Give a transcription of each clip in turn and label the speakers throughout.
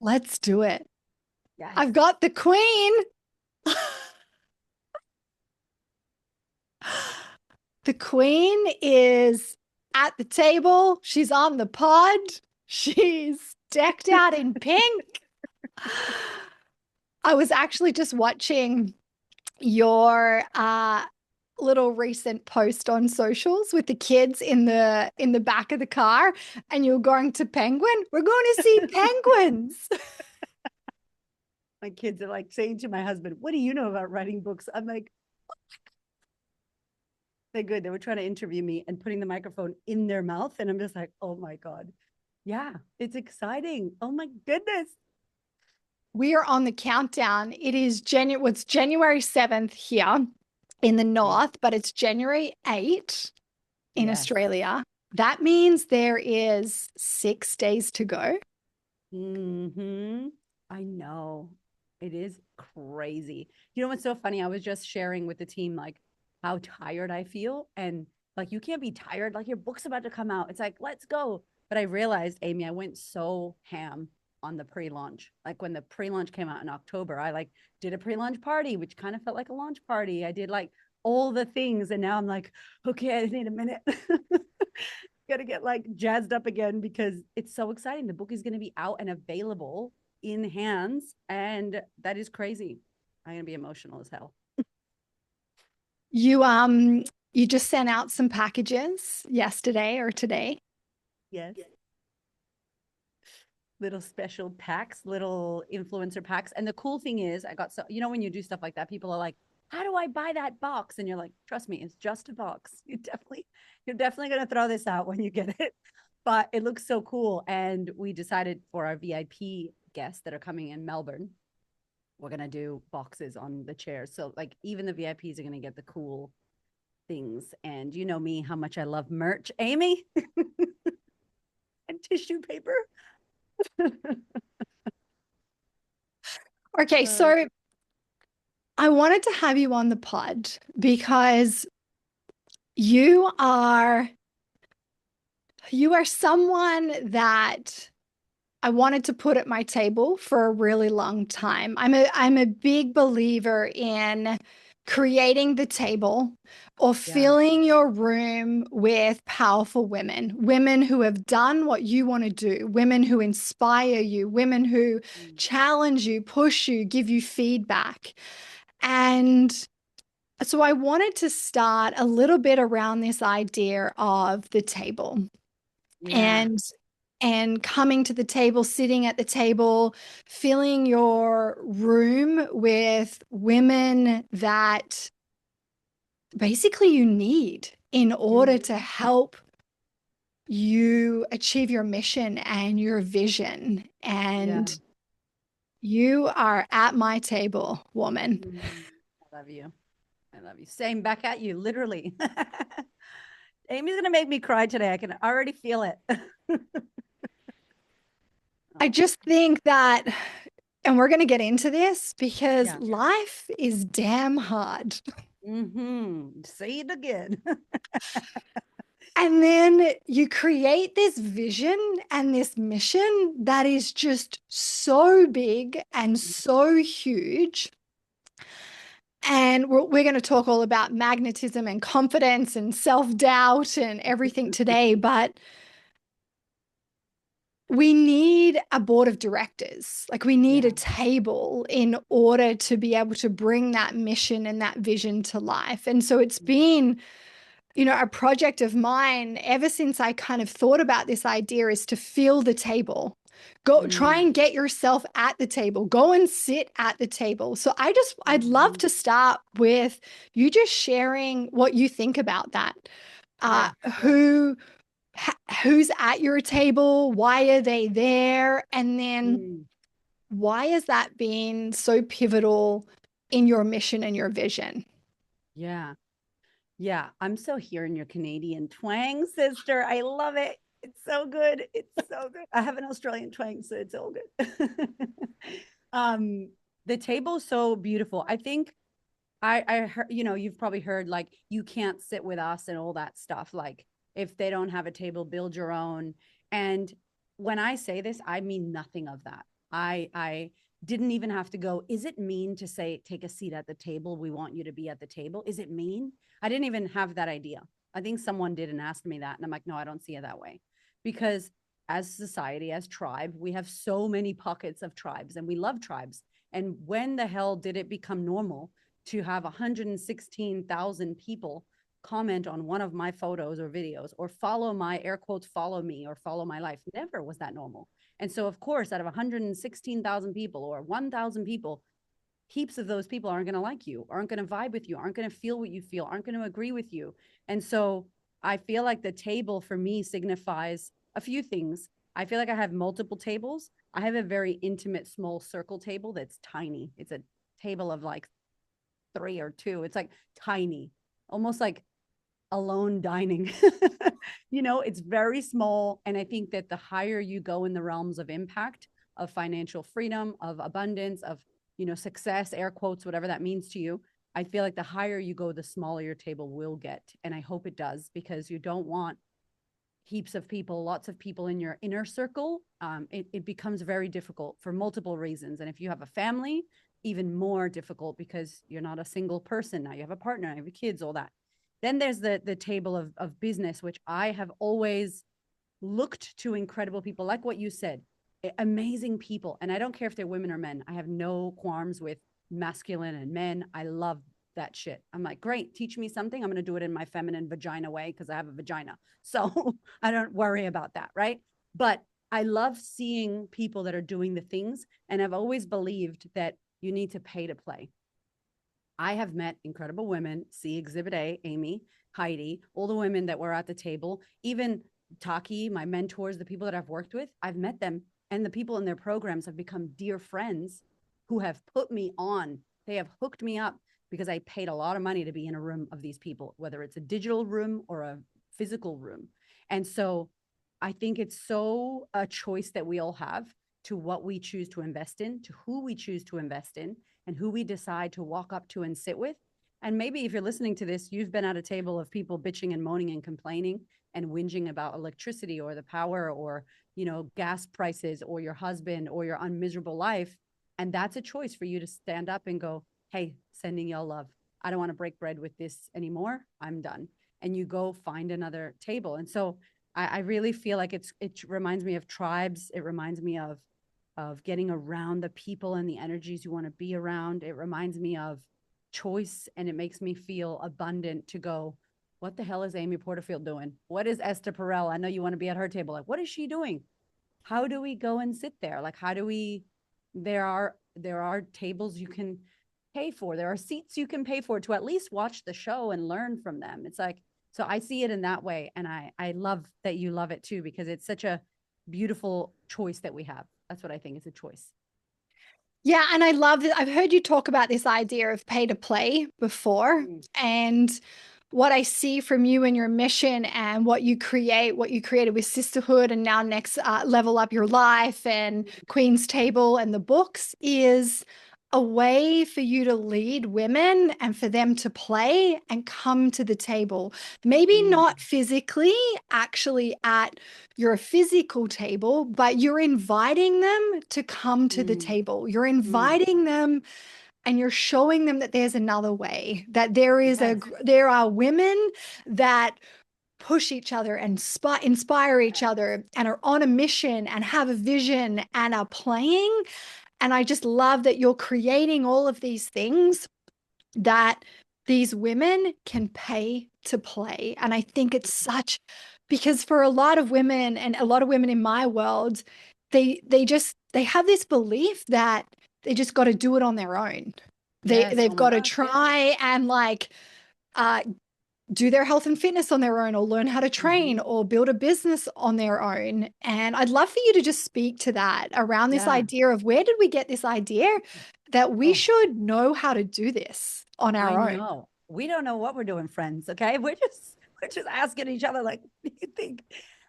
Speaker 1: Let's do it.
Speaker 2: Yes.
Speaker 1: I've got the queen. The queen is at the table. She's on the pod. She's decked out in pink. I was actually just watching your little recent post on socials with the kids in the back of the car, and you're going to Penguin. We're going to see penguins.
Speaker 2: My kids are like saying to my husband, "What do you know about writing books?" I'm like, they're good. They were trying to interview me and putting the microphone in their mouth. And I'm just like, oh my God. Yeah, it's exciting. Oh my goodness.
Speaker 1: We are on the countdown. It is January, what's January 7th here in the north, but it's January 8th in
Speaker 2: Yes.
Speaker 1: Australia. That means there is 6 days to go.
Speaker 2: Mm-hmm. I know. It is crazy. You know what's so funny? I was just sharing with the team like how tired I feel. And like you can't be tired. Like your book's about to come out. It's like, let's go. But I realized, Amy, I went so ham on the pre-launch. Like when the pre-launch came out in October, I like did a pre-launch party, which kind of felt like a launch party. I did like all the things. And now I'm like, okay, I need a minute. Gotta get like jazzed up again because it's so exciting. The book is going to be out and available in hands, and that is crazy. I'm gonna be emotional as hell.
Speaker 1: You just sent out some packages yesterday or today.
Speaker 2: Yes. Little special packs, little influencer packs. And the cool thing is, I got so, when you do stuff like that, people are like, how do I buy that box? And you're like, trust me, it's just a box. You're definitely going to throw this out when you get it. But it looks so cool. And we decided for our VIP guests that are coming in Melbourne, we're going to do boxes on the chairs. So like even the VIPs are going to get the cool things. And you know me, how much I love merch, Amy, and tissue paper.
Speaker 1: Okay, so I wanted to have you on the pod because you are you are someone that I wanted to put at my table for a really long time. I'm a big believer in creating the table or
Speaker 2: Yeah.
Speaker 1: filling your room with powerful women, women who have done what you want to do, women who inspire you, women who challenge you, push you, give you feedback. And so I wanted to start a little bit around this idea of the table
Speaker 2: Yeah.
Speaker 1: and coming to the table, sitting at the table, filling your room with women that basically you need in order
Speaker 2: Mm.
Speaker 1: to help you achieve your mission and your vision.
Speaker 2: Yeah.
Speaker 1: And you are at my table, woman.
Speaker 2: I love you. I love you. Same back at you, literally. Amy's gonna make me cry today. I can already feel it.
Speaker 1: I
Speaker 2: Oh,
Speaker 1: just think that, and we're going to get into this because
Speaker 2: yeah.
Speaker 1: life is damn hard.
Speaker 2: Say it again.
Speaker 1: And then you create this vision and this mission that is just so big and so huge. And we're going to talk all about magnetism and confidence and self doubt and everything today. But we need a board of directors. Like we need a
Speaker 2: Yeah.
Speaker 1: table in order to be able to bring that mission and that vision to life. And so it's been, a project of mine ever since I kind of thought about this idea is to fill the table. Go try
Speaker 2: Mm.
Speaker 1: and get yourself at the table. Go and sit at the table. So I'd love
Speaker 2: Mhm.
Speaker 1: to start with you just sharing what you think about that. Uh,
Speaker 2: Yeah.
Speaker 1: who who's at your table? Why are they there? And then
Speaker 2: Mm.
Speaker 1: why has that been so pivotal in your mission and your vision?
Speaker 2: Yeah. Yeah. I'm so hearing your Canadian twang, sister. I love it. It's so good. It's so good. I have an Australian twang, so it's all good. um, the table's so beautiful. I think I heard, you've probably heard like you can't sit with us and all that stuff. Like if they don't have a table, build your own. And when I say this, I mean nothing of that. I didn't even have to go, is it mean to say, take a seat at the table? We want you to be at the table. Is it mean? I didn't even have that idea. I think someone did and asked me that. And I'm like, no, I don't see it that way. Because as society, as tribe, we have so many pockets of tribes and we love tribes. And when the hell did it become normal to have 116,000 people comment on one of my photos or videos or follow my air quotes, follow me or follow my life? Never was that normal. And so, of course, out of 116,000 people or 1,000 people, heaps of those people aren't going to like you, aren't going to vibe with you, aren't going to feel what you feel, aren't going to agree with you. And so I feel like the table for me signifies a few things. I feel like I have multiple tables. I have a very intimate, small circle table that's tiny. It's a table of like 3 or 2. It's like tiny, almost like alone dining. It's very small. And I think that the higher you go in the realms of impact, of financial freedom, of abundance, of, success, air quotes, whatever that means to you, I feel like the higher you go, the smaller your table will get. And I hope it does, because you don't want heaps of people, lots of people in your inner circle. It becomes very difficult for multiple reasons. And if you have a family, even more difficult, because you're not a single person now. You have a partner, you have kids, all that. Then there's the table of business, which I have always looked to incredible people, like what you said, amazing people. And I don't care if they're women or men. I have no qualms with masculine and men. I love that shit. I'm like, great, teach me something. I'm going to do it in my feminine vagina way because I have a vagina. So I don't worry about that. Right. But I love seeing people that are doing the things. And I've always believed that you need to pay to play. I have met incredible women, see Exhibit A, Amy, Heidi, all the women that were at the table, even Taki, my mentors, the people that I've worked with, I've met them, and the people in their programs have become dear friends who have put me on. They have hooked me up because I paid a lot of money to be in a room of these people, whether it's a digital room or a physical room. And so I think it's so a choice that we all have to what we choose to invest in, to who we choose to invest in, and who we decide to walk up to and sit with. And maybe if you're listening to this, you've been at a table of people bitching and moaning and complaining and whinging about electricity or the power or, gas prices or your husband or your unmiserable life. And that's a choice for you to stand up and go, hey, sending y'all love. I don't want to break bread with this anymore. I'm done. And you go find another table. And so I really feel like it reminds me of tribes. It reminds me of getting around the people and the energies you want to be around. It reminds me of choice, and it makes me feel abundant to go, what the hell is Amy Porterfield doing? What is Esther Perel? I know you want to be at her table. Like, what is she doing? How do we go and sit there? Like, how do we, there are tables you can pay for. There are seats you can pay for to at least watch the show and learn from them. It's like, so I see it in that way. And I love that you love it too, because it's such a beautiful choice that we have. That's what I think is a choice.
Speaker 1: Yeah, and I love that. I've heard you talk about this idea of pay to play before.
Speaker 2: Mm.
Speaker 1: And what I see from you and your mission and what you create, what you created with Sisterhood and now next Level Up Your Life and Queen's Table and the books is a way for you to lead women and for them to play and come to the table. Maybe
Speaker 2: Mm.
Speaker 1: not physically, actually at your physical table, but you're inviting them to come to the
Speaker 2: Mm.
Speaker 1: table. You're
Speaker 2: Mm.
Speaker 1: inviting them and you're showing them that there's another way, that
Speaker 2: Yes.
Speaker 1: there are women that push each other and inspire each other and are on a mission and have a vision and are playing. And I just love that you're creating all of these things that these women can pay to play. And I think it's such, because for a lot of women and a lot of women in my world, they have this belief that they just got to do it on their own.
Speaker 2: Yes.
Speaker 1: They've
Speaker 2: Oh my
Speaker 1: got to
Speaker 2: gosh. Yeah.
Speaker 1: try and like uh do their health and fitness on their own or learn how to train
Speaker 2: Mm-hmm.
Speaker 1: or build a business on their own. And I'd love for you to just speak to that around this
Speaker 2: Yeah.
Speaker 1: idea of where did we get this idea that we
Speaker 2: Oh,
Speaker 1: should know how to do this on
Speaker 2: I
Speaker 1: our own?
Speaker 2: know. We don't know what we're doing, friends. Okay. We're just asking each other, like, what do you think?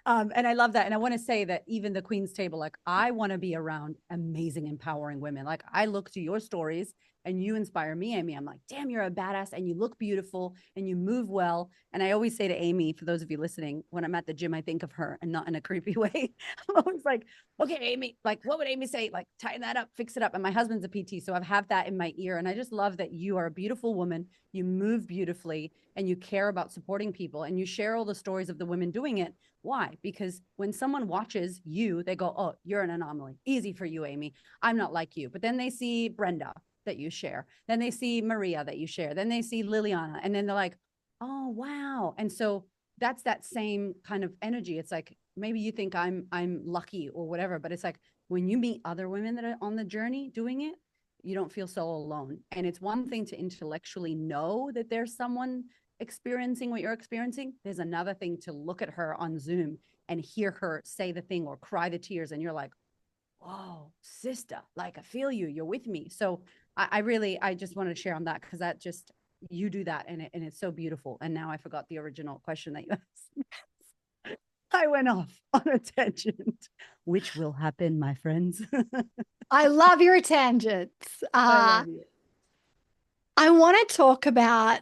Speaker 2: And I love that. And I want to say that even the Queen's Table, like I want to be around amazing, empowering women. Like I look to your stories and you inspire me, Amy. I'm like, damn, you're a badass and you look beautiful and you move well. And I always say to Amy, for those of you listening, when I'm at the gym, I think of her and not in a creepy way. I'm always like, okay, Amy, like what would Amy say? Like tighten that up, fix it up. And my husband's a PT. So I've had that in my ear. And I just love that you are a beautiful woman. You move beautifully and you care about supporting people and you share all the stories of the women doing it. Why? Because when someone watches you, they go, oh, you're an anomaly. Easy for you, Amy. I'm not like you. But then they see Brenda that you share. Then they see Maria that you share. Then they see Liliana. And then they're like, oh, wow. And so that's that same kind of energy. It's like, maybe you think I'm lucky or whatever, but it's like when you meet other women that are on the journey doing it, you don't feel so alone. And it's one thing to intellectually know that there's someone experiencing what you're experiencing. There's another thing to look at her on Zoom and hear her say the thing or cry the tears. And you're like, whoa, sister, like I feel you, you're with me. So I just wanted to share on that because that just, you do that and it's so beautiful. And now I forgot the original question that you asked. I went off on a tangent, which will happen, my friends.
Speaker 1: I love your tangents.
Speaker 2: I love you.
Speaker 1: I want to talk about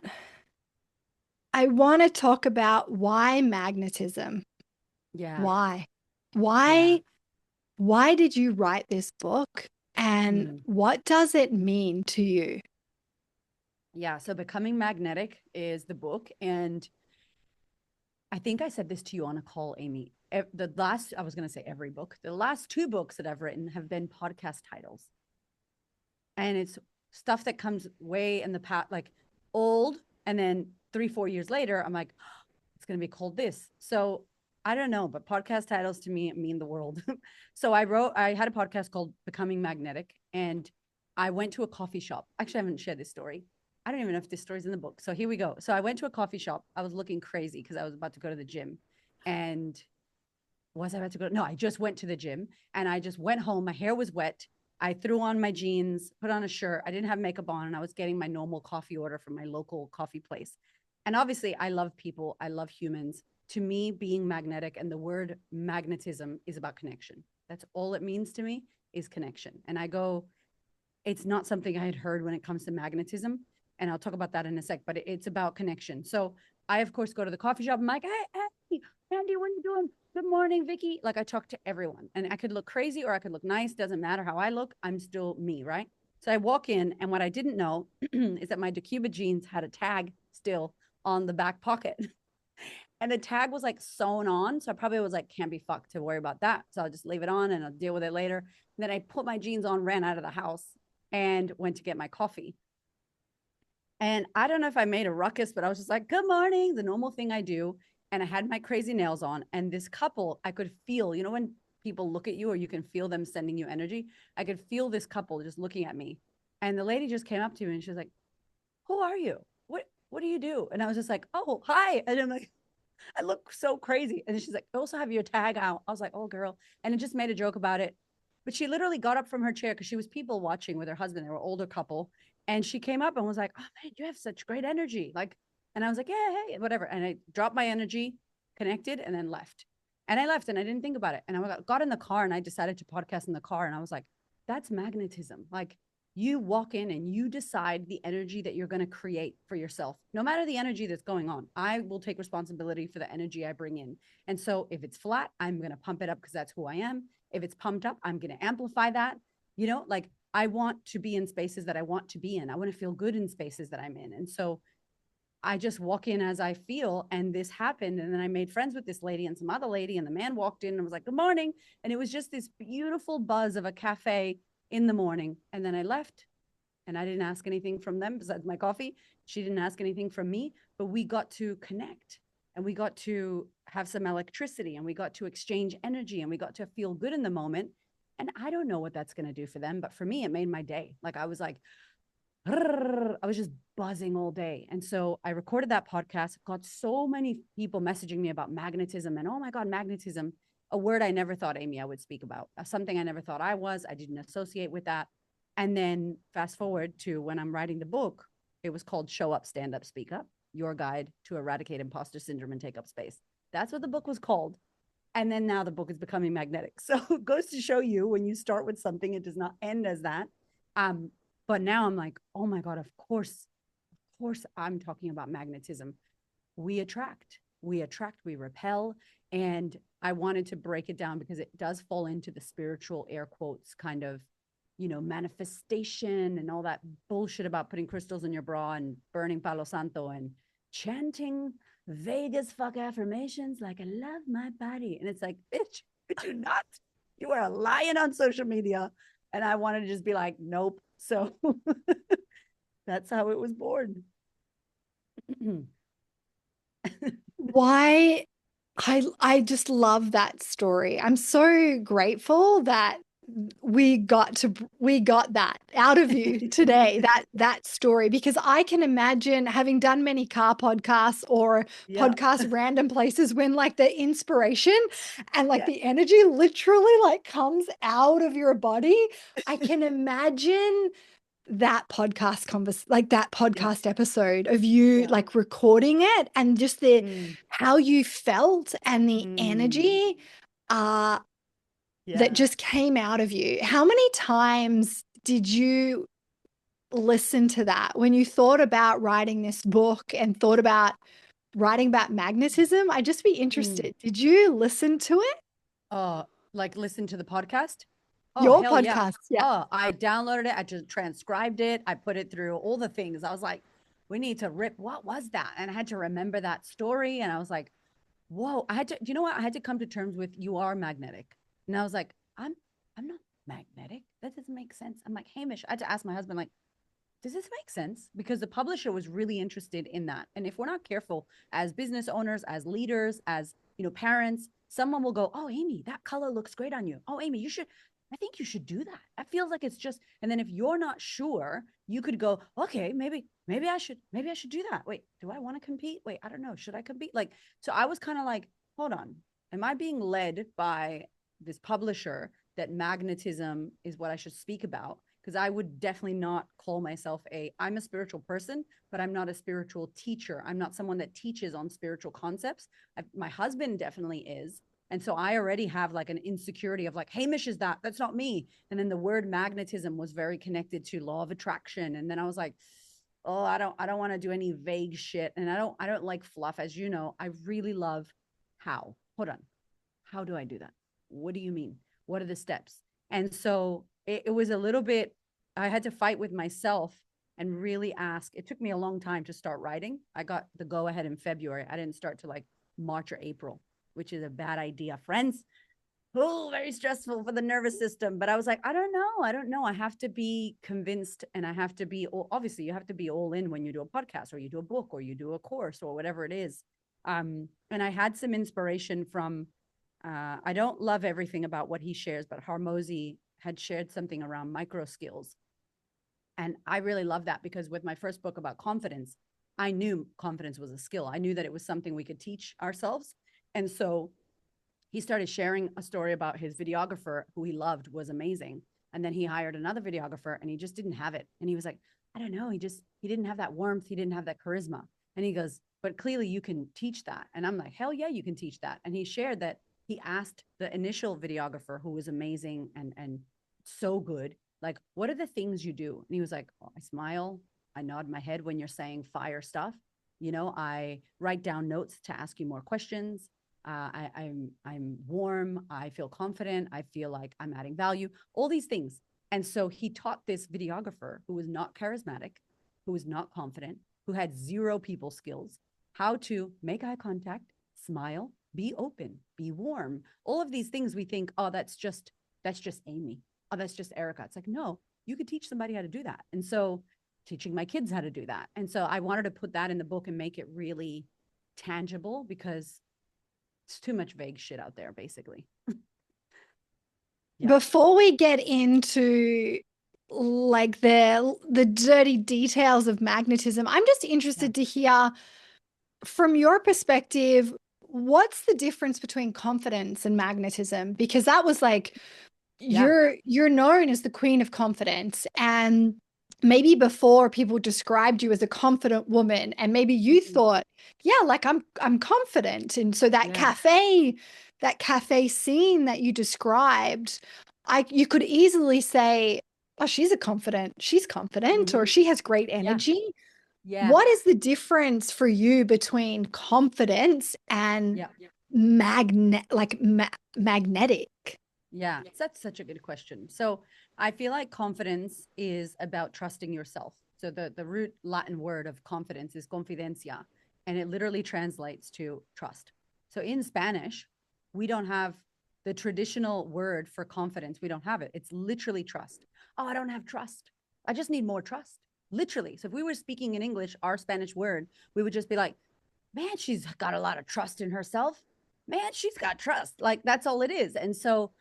Speaker 1: I want to talk about why magnetism.
Speaker 2: Yeah.
Speaker 1: Why?
Speaker 2: Yeah.
Speaker 1: Why why did you write this book and
Speaker 2: Mm.
Speaker 1: what does it mean to you?
Speaker 2: Yeah. So Becoming Magnetic is the book. And I think I said this to you on a call, Amy. The last, I was going to say every book, the last two books that I've written have been podcast titles. And it's stuff that comes way in the past, like old. And then 3-4 years later, I'm like, oh, it's going to be called this. So I don't know, but podcast titles to me mean the world. So I had a podcast called Becoming Magnetic, and I went to a coffee shop. Actually, I haven't shared this story. I don't even know if this story's in the book. So here we go. So I went to a coffee shop. I was looking crazy because I was about to go to the gym. And was I about to go? No, I just went to the gym and I just went home. My hair was wet. I threw on my jeans, put on a shirt. I didn't have makeup on, and I was getting my normal coffee order from my local coffee place. And obviously, I love people, I love humans. To me, being magnetic and the word magnetism is about connection. That's all it means to me is connection. And I go, it's not something I had heard when it comes to magnetism. And I'll talk about that in a sec, but it's about connection. So I, of course, go to the coffee shop. I'm like, hey, Andy, what are you doing? Good morning, Vicky. Like I talk to everyone and I could look crazy or I could look nice. Doesn't matter how I look. I'm still me, right? So I walk in and what I didn't know is that my DeCuba jeans had a tag still on the back pocket. And the tag was like sewn on. So I probably was like, can't be fucked to worry about that. So I'll just leave it on and I'll deal with it later. And then I put my jeans on, ran out of the house and went to get my coffee. And I don't know if I made a ruckus, but I was just like, good morning, the normal thing I do. And I had my crazy nails on. And this couple, I could feel, you know, when people look at you or you can feel them sending you energy, I could feel this couple just looking at me. And the lady just came up to me and she was like, who are you? What do you do? And I was just like, oh, hi. And I'm like, I look so crazy. And she's like, I also have your tag out. I was like, oh, girl. And it just made a joke about it. But she literally got up from her chair because she was people watching with her husband. They were an older couple. And she came up and was like, oh, man, you have such great energy. Like, and I was like, yeah, hey, whatever. And I dropped my energy, connected, and then left. And I left and I didn't think about it. And I got in the car and I decided to podcast in the car. And I was like, that's magnetism. Like, you walk in and you decide the energy that you're going to create for yourself, no matter the energy that's going on. I will take responsibility for the energy I bring in. And so if it's flat, I'm going to pump it up because that's who I am. If it's pumped up, I'm going to amplify that. You know, like I want to be in spaces that I want to be in. I want to feel good in spaces that I'm in. And so I just walk in as I feel. And this happened. And then I made friends with this lady and some other lady. And the man walked in and was like, good morning. And it was just this beautiful buzz of a cafe in the morning. And then I left and I didn't ask anything from them besides my coffee. She didn't ask anything from me, but we got to connect and we got to have some electricity and we got to exchange energy and we got to feel good in the moment. And I don't know what that's going to do for them, but for me, it made my day. Like I was like, I was just buzzing all day. And so I recorded that podcast, got so many people messaging me about magnetism and, oh my God, magnetism, a word I never thought, Amy, I would speak about, something I never thought I was. I didn't associate with that. And then fast forward to when I'm writing the book, it was called Show Up, Stand Up, Speak Up, Your Guide to Eradicate Imposter Syndrome and Take Up Space. That's what the book was called. And then now the book is becoming magnetic. So it goes to show you when you start with something, it does not end as that. But now I'm like, oh my God, of course, I'm talking about magnetism. We attract, we repel. And I wanted to break it down because it does fall into the spiritual air quotes kind of, manifestation and all that bullshit about putting crystals in your bra and burning Palo Santo and chanting vague as fuck affirmations like I love my body. And it's like, bitch, could you not? You are lying on social media. And I wanted to just be like, nope. So that's how it was born.
Speaker 1: Why I just love that story. I'm so grateful that we got that out of you today, that story, because I can imagine, having done many car podcasts or
Speaker 2: Yeah.
Speaker 1: podcast random places, when like the inspiration and like
Speaker 2: Yes.
Speaker 1: the energy literally like comes out of your body. I can imagine that that
Speaker 2: Yeah.
Speaker 1: podcast episode of you
Speaker 2: Yeah.
Speaker 1: like recording it, and just the
Speaker 2: Mm,
Speaker 1: how you felt and the
Speaker 2: mm,
Speaker 1: energy uh that
Speaker 2: yeah.
Speaker 1: just came out of you. How many times did you listen to that when you thought about writing this book and thought about writing about magnetism? I'd just be
Speaker 2: Mm.
Speaker 1: interested. Did you listen to it?
Speaker 2: Oh, like listen to the podcast? Oh,
Speaker 1: Your
Speaker 2: hell yeah.
Speaker 1: podcast? Yeah.
Speaker 2: Oh, I downloaded it. I just transcribed it. I put it through all the things. I was like, we need to rip. What was that? And I had to remember that story. And I was like, whoa, I had to, you know what? I had to come to terms with you are magnetic. And I was like, I'm not magnetic. That doesn't make sense. I'm like, Hamish, I had to ask my husband, like, does this make sense? Because the publisher was really interested in that. And if we're not careful as business owners, as leaders, as parents, someone will go, oh, Amy, that color looks great on you. Oh, Amy, I think you should do that. That feels like it's just, and then if you're not sure, you could go, okay, maybe I should do that. Wait, do I want to compete? Wait, I don't know. Should I compete? Like, so I was kind of like, hold on. Am I being led by this publisher that magnetism is what I should speak about? Because I would definitely not call myself I'm a spiritual person, but I'm not a spiritual teacher. I'm not someone that teaches on spiritual concepts. My husband definitely is. And so I already have like an insecurity of like, Hamish is that, that's not me. And then the word magnetism was very connected to law of attraction. And then I was like, oh, I don't want to do any vague shit. And I don't like fluff. As you know, I really love how. Hold on. How do I do that? What do you mean? What are the steps? And so it was a little bit, I had to fight with myself and really ask. It took me a long time to start writing. I got the go ahead in February. I didn't start to like March or April, which is a bad idea, friends. Oh, very stressful for the nervous system. But I was like, I don't know. I don't know. I have to be convinced, and I have to be, obviously, you have to be all in when you do a podcast or you do a book or you do a course or whatever it is. And I had some inspiration from, I don't love everything about what he shares, but Harmozy had shared something around micro skills. And I really love that because with my first book about confidence, I knew confidence was a skill. I knew that it was something we could teach ourselves. And so he started sharing a story about his videographer who he loved, was amazing. And then he hired another videographer and he just didn't have it. And he was like, I don't know. He didn't have that warmth. He didn't have that charisma. And he goes, but clearly you can teach that. And I'm like, hell yeah, you can teach that. And he shared that he asked the initial videographer, who was amazing and so good, like, what are the things you do? And he was like, oh, I smile. I nod my head when you're saying fire stuff. I write down notes to ask you more questions. I'm warm. I feel confident. I feel like I'm adding value. All these things. And so he taught this videographer who was not charismatic, who was not confident, who had zero people skills, how to make eye contact, smile, be open, be warm. All of these things we think, oh, that's just Amy. Oh, that's just Erika. It's like, no, you could teach somebody how to do that. And so teaching my kids how to do that. And so I wanted to put that in the book and make it really tangible because it's too much vague shit out there, basically. Yeah.
Speaker 1: Before we get into like the dirty details of magnetism, I'm just
Speaker 2: Yeah.
Speaker 1: interested to hear from your perspective, what's the difference between confidence and magnetism? Because that was like,
Speaker 2: Yeah.
Speaker 1: you're known as the queen of confidence, and maybe before people described you as a confident woman, and maybe you
Speaker 2: Mm-hmm.
Speaker 1: thought, yeah, like I'm confident, and so that
Speaker 2: Yeah.
Speaker 1: cafe that cafe scene that you described, you could easily say, oh, she's confident, or
Speaker 2: Mm-hmm.
Speaker 1: she has great
Speaker 2: Yeah.
Speaker 1: energy.
Speaker 2: Yeah.
Speaker 1: What is the difference for you between confidence and
Speaker 2: Yeah.
Speaker 1: magnetic?
Speaker 2: Yeah, that's such a good question. So I feel like confidence is about trusting yourself. So the root Latin word of confidence is confidencia, and it literally translates to trust. So in Spanish, we don't have the traditional word for confidence. We don't have it. It's literally trust. Oh, I don't have trust. I just need more trust. Literally. So if we were speaking in English, our Spanish word, we would just be like, man, she's got a lot of trust in herself. Man, she's got trust. Like that's all it is. And so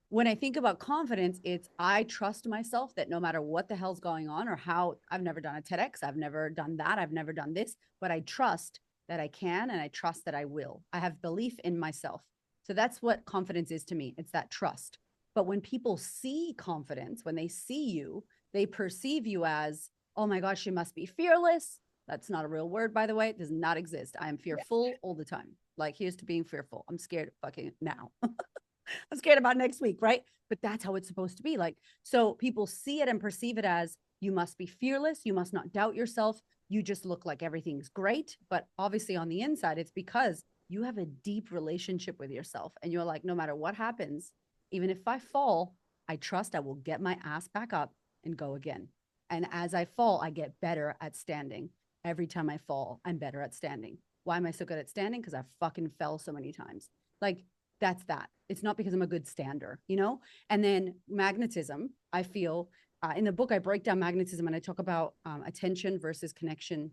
Speaker 2: when I think about confidence, it's I trust myself that no matter what the hell's going on or how I've never done a TEDx, I've never done that, I've never done this, but I trust that I can and I trust that I will. I have belief in myself. So that's what confidence is to me. It's that trust. But when people see confidence, when they see you, they perceive you as, oh my gosh, she must be fearless. That's not a real word, by the way. It does not exist. I am fearful all the time. Like, here's to being fearful. I'm scared fucking now. I'm scared about next week, right? But that's how it's supposed to be. Like, so people see it and perceive it as you must be fearless. You must not doubt yourself. You just look like everything's great. But obviously, on the inside, it's because you have a deep relationship with yourself. And you're like, no matter what happens, even if I fall, I trust I will get my ass back up and go again. And as I fall, I get better at standing. Every time I fall, I'm better at standing. Why am I so good at standing? Because I fucking fell so many times. Like, that's that. It's not because I'm a good stander, you know? And then magnetism, I feel in the book, I break down magnetism and I talk about attention versus connection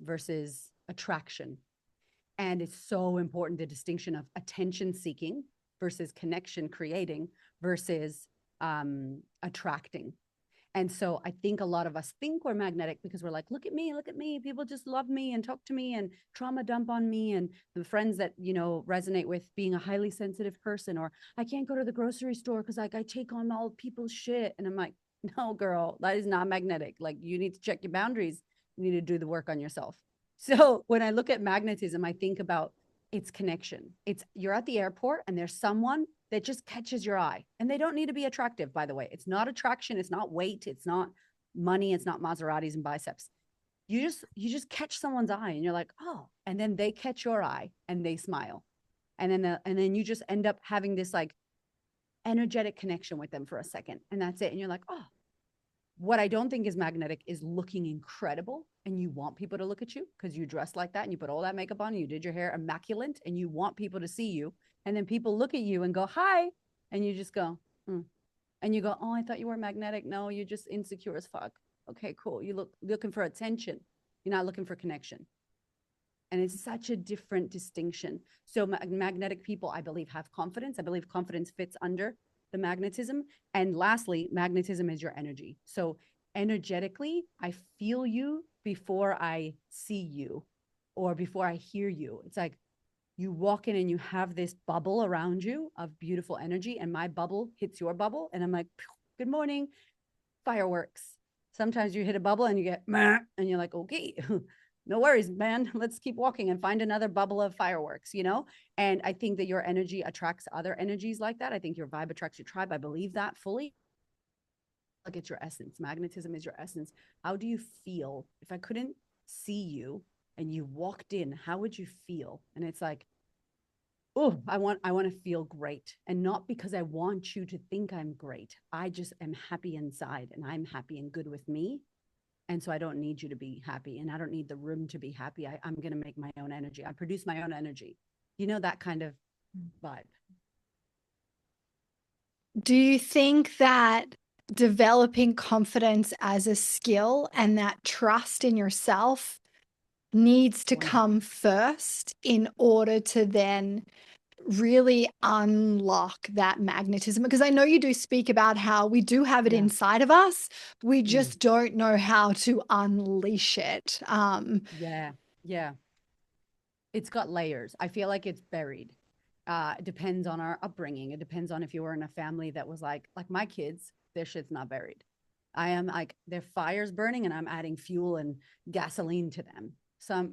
Speaker 2: versus attraction. And it's so important the distinction of attention seeking versus connection creating versus attracting. And so I think a lot of us think we're magnetic because we're like, look at me, look at me. People just love me and talk to me and trauma dump on me. And the friends that, you know, resonate with being a highly sensitive person, or I can't go to the grocery store because like I take on all people's shit. And I'm like, no, girl, that is not magnetic. Like you need to check your boundaries. You need to do the work on yourself. So when I look at magnetism, I think about its connection. It's you're at the airport and there's someone that just catches your eye. And they don't need to be attractive, by the way. It's not attraction, it's not weight, it's not money, it's not Maseratis and biceps. You just catch someone's eye and you're like, "Oh." And then they catch your eye and they smile. And then you just end up having this like energetic connection with them for a second. And that's it. And you're like, "Oh." What I don't think is magnetic is looking incredible and you want people to look at you because you dress like that and you put all that makeup on and you did your hair immaculate and you want people to see you. And then people look at you and go, hi. And you just go, hmm. And you go, oh, I thought you were magnetic. No, you're just insecure as fuck. Okay, cool. You look looking for attention. You're not looking for connection. And it's such a different distinction. So magnetic people, I believe, have confidence. I believe confidence fits under the magnetism. And lastly, magnetism is your energy. So energetically, I feel you before I see you or before I hear you. It's like you walk in and you have this bubble around you of beautiful energy, and my bubble hits your bubble, and I'm like, good morning, fireworks. Sometimes you hit a bubble and you get, meh, and you're like, okay, no worries, man. Let's keep walking and find another bubble of fireworks, you know? And I think that your energy attracts other energies like that. I think your vibe attracts your tribe. I believe that fully. Like it's your essence. Magnetism is your essence. How do you feel? If I couldn't see you and you walked in, how would you feel? And it's like, oh, I want to feel great. And not because I want you to think I'm great. I just am happy inside and I'm happy and good with me. And so I don't need you to be happy and I don't need the room to be happy. I'm going to make my own energy. I produce my own energy. You know, that kind of vibe.
Speaker 1: Do you think that developing confidence as a skill and that trust in yourself needs to
Speaker 2: One,
Speaker 1: come first in order to then really unlock that magnetism? Because I know you do speak about how we do have it
Speaker 2: yeah.
Speaker 1: inside of us, we
Speaker 2: Mm,
Speaker 1: just don't know how to unleash it.
Speaker 2: yeah. Yeah. It's got layers. I feel like it's buried. It depends on our upbringing. It depends on if you were in a family that was like my kids, their shit's not buried. I am like their fire's burning and I'm adding fuel and gasoline to them.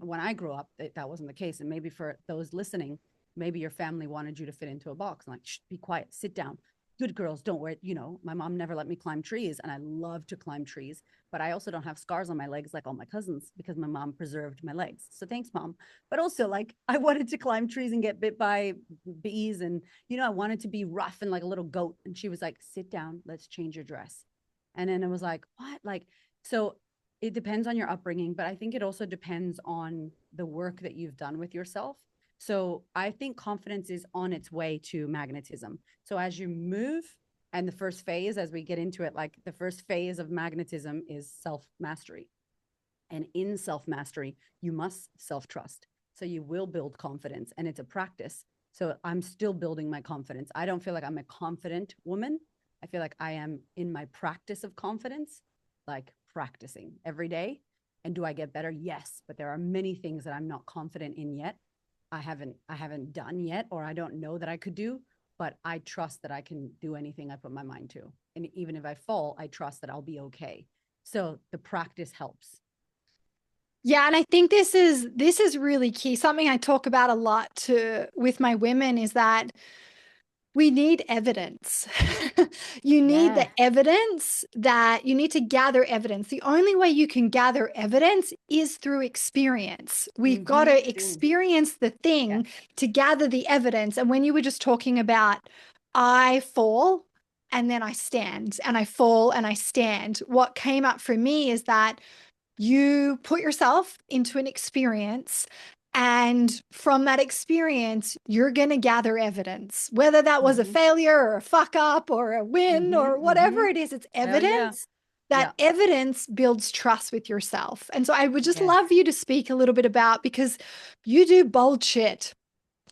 Speaker 2: When I grew up, that wasn't the case. And maybe for those listening, maybe your family wanted you to fit into a box. I'm like, shh, be quiet, sit down. Good girls don't wear it. You know, my mom never let me climb trees, and I love to climb trees, but I also don't have scars on my legs like all my cousins because my mom preserved my legs. So thanks, mom. But also, like, I wanted to climb trees and get bit by bees, and you know, I wanted to be rough and like a little goat. And she was like, sit down, let's change your dress. And then it was like, what? Like, so it depends on your upbringing, but I think it also depends on the work that you've done with yourself. So I think confidence is on its way to magnetism. So as you move, and the first phase, as we get into it, like the first phase of magnetism is self mastery. And in self mastery, you must self trust. So you will build confidence, and it's a practice. So I'm still building my confidence. I don't feel like I'm a confident woman. I feel like I am in my practice of confidence, like practicing every day. And do I get better? Yes, but there are many things that I'm not confident in yet. I haven't done yet, or I don't know that I could do, but I trust that I can do anything I put my mind to. And even if I fall, I trust that I'll be okay. So the practice helps.
Speaker 1: Yeah, and I think this is really key. Something I talk about a lot to with my women is that we need evidence. You need the
Speaker 2: Yeah.
Speaker 1: evidence that you need to gather evidence. The only way you can gather evidence is through experience. We've got to
Speaker 2: Mm-hmm.
Speaker 1: experience the
Speaker 2: Yes.
Speaker 1: thing to gather the evidence. And when you were just talking about, I fall and then I stand, and I fall and I stand, what came up for me is that you put yourself into an experience, and from that experience, you're going to gather evidence, whether that was a
Speaker 2: Mm-hmm.
Speaker 1: failure or a fuck up or a win or
Speaker 2: Mm-hmm.
Speaker 1: whatever
Speaker 2: Mm-hmm.
Speaker 1: it is, it's
Speaker 2: Hell yeah.
Speaker 1: evidence. That
Speaker 2: Yeah.
Speaker 1: evidence builds trust with yourself. And so I would just
Speaker 2: Yes.
Speaker 1: love you to speak a little bit about, because you do bold shit.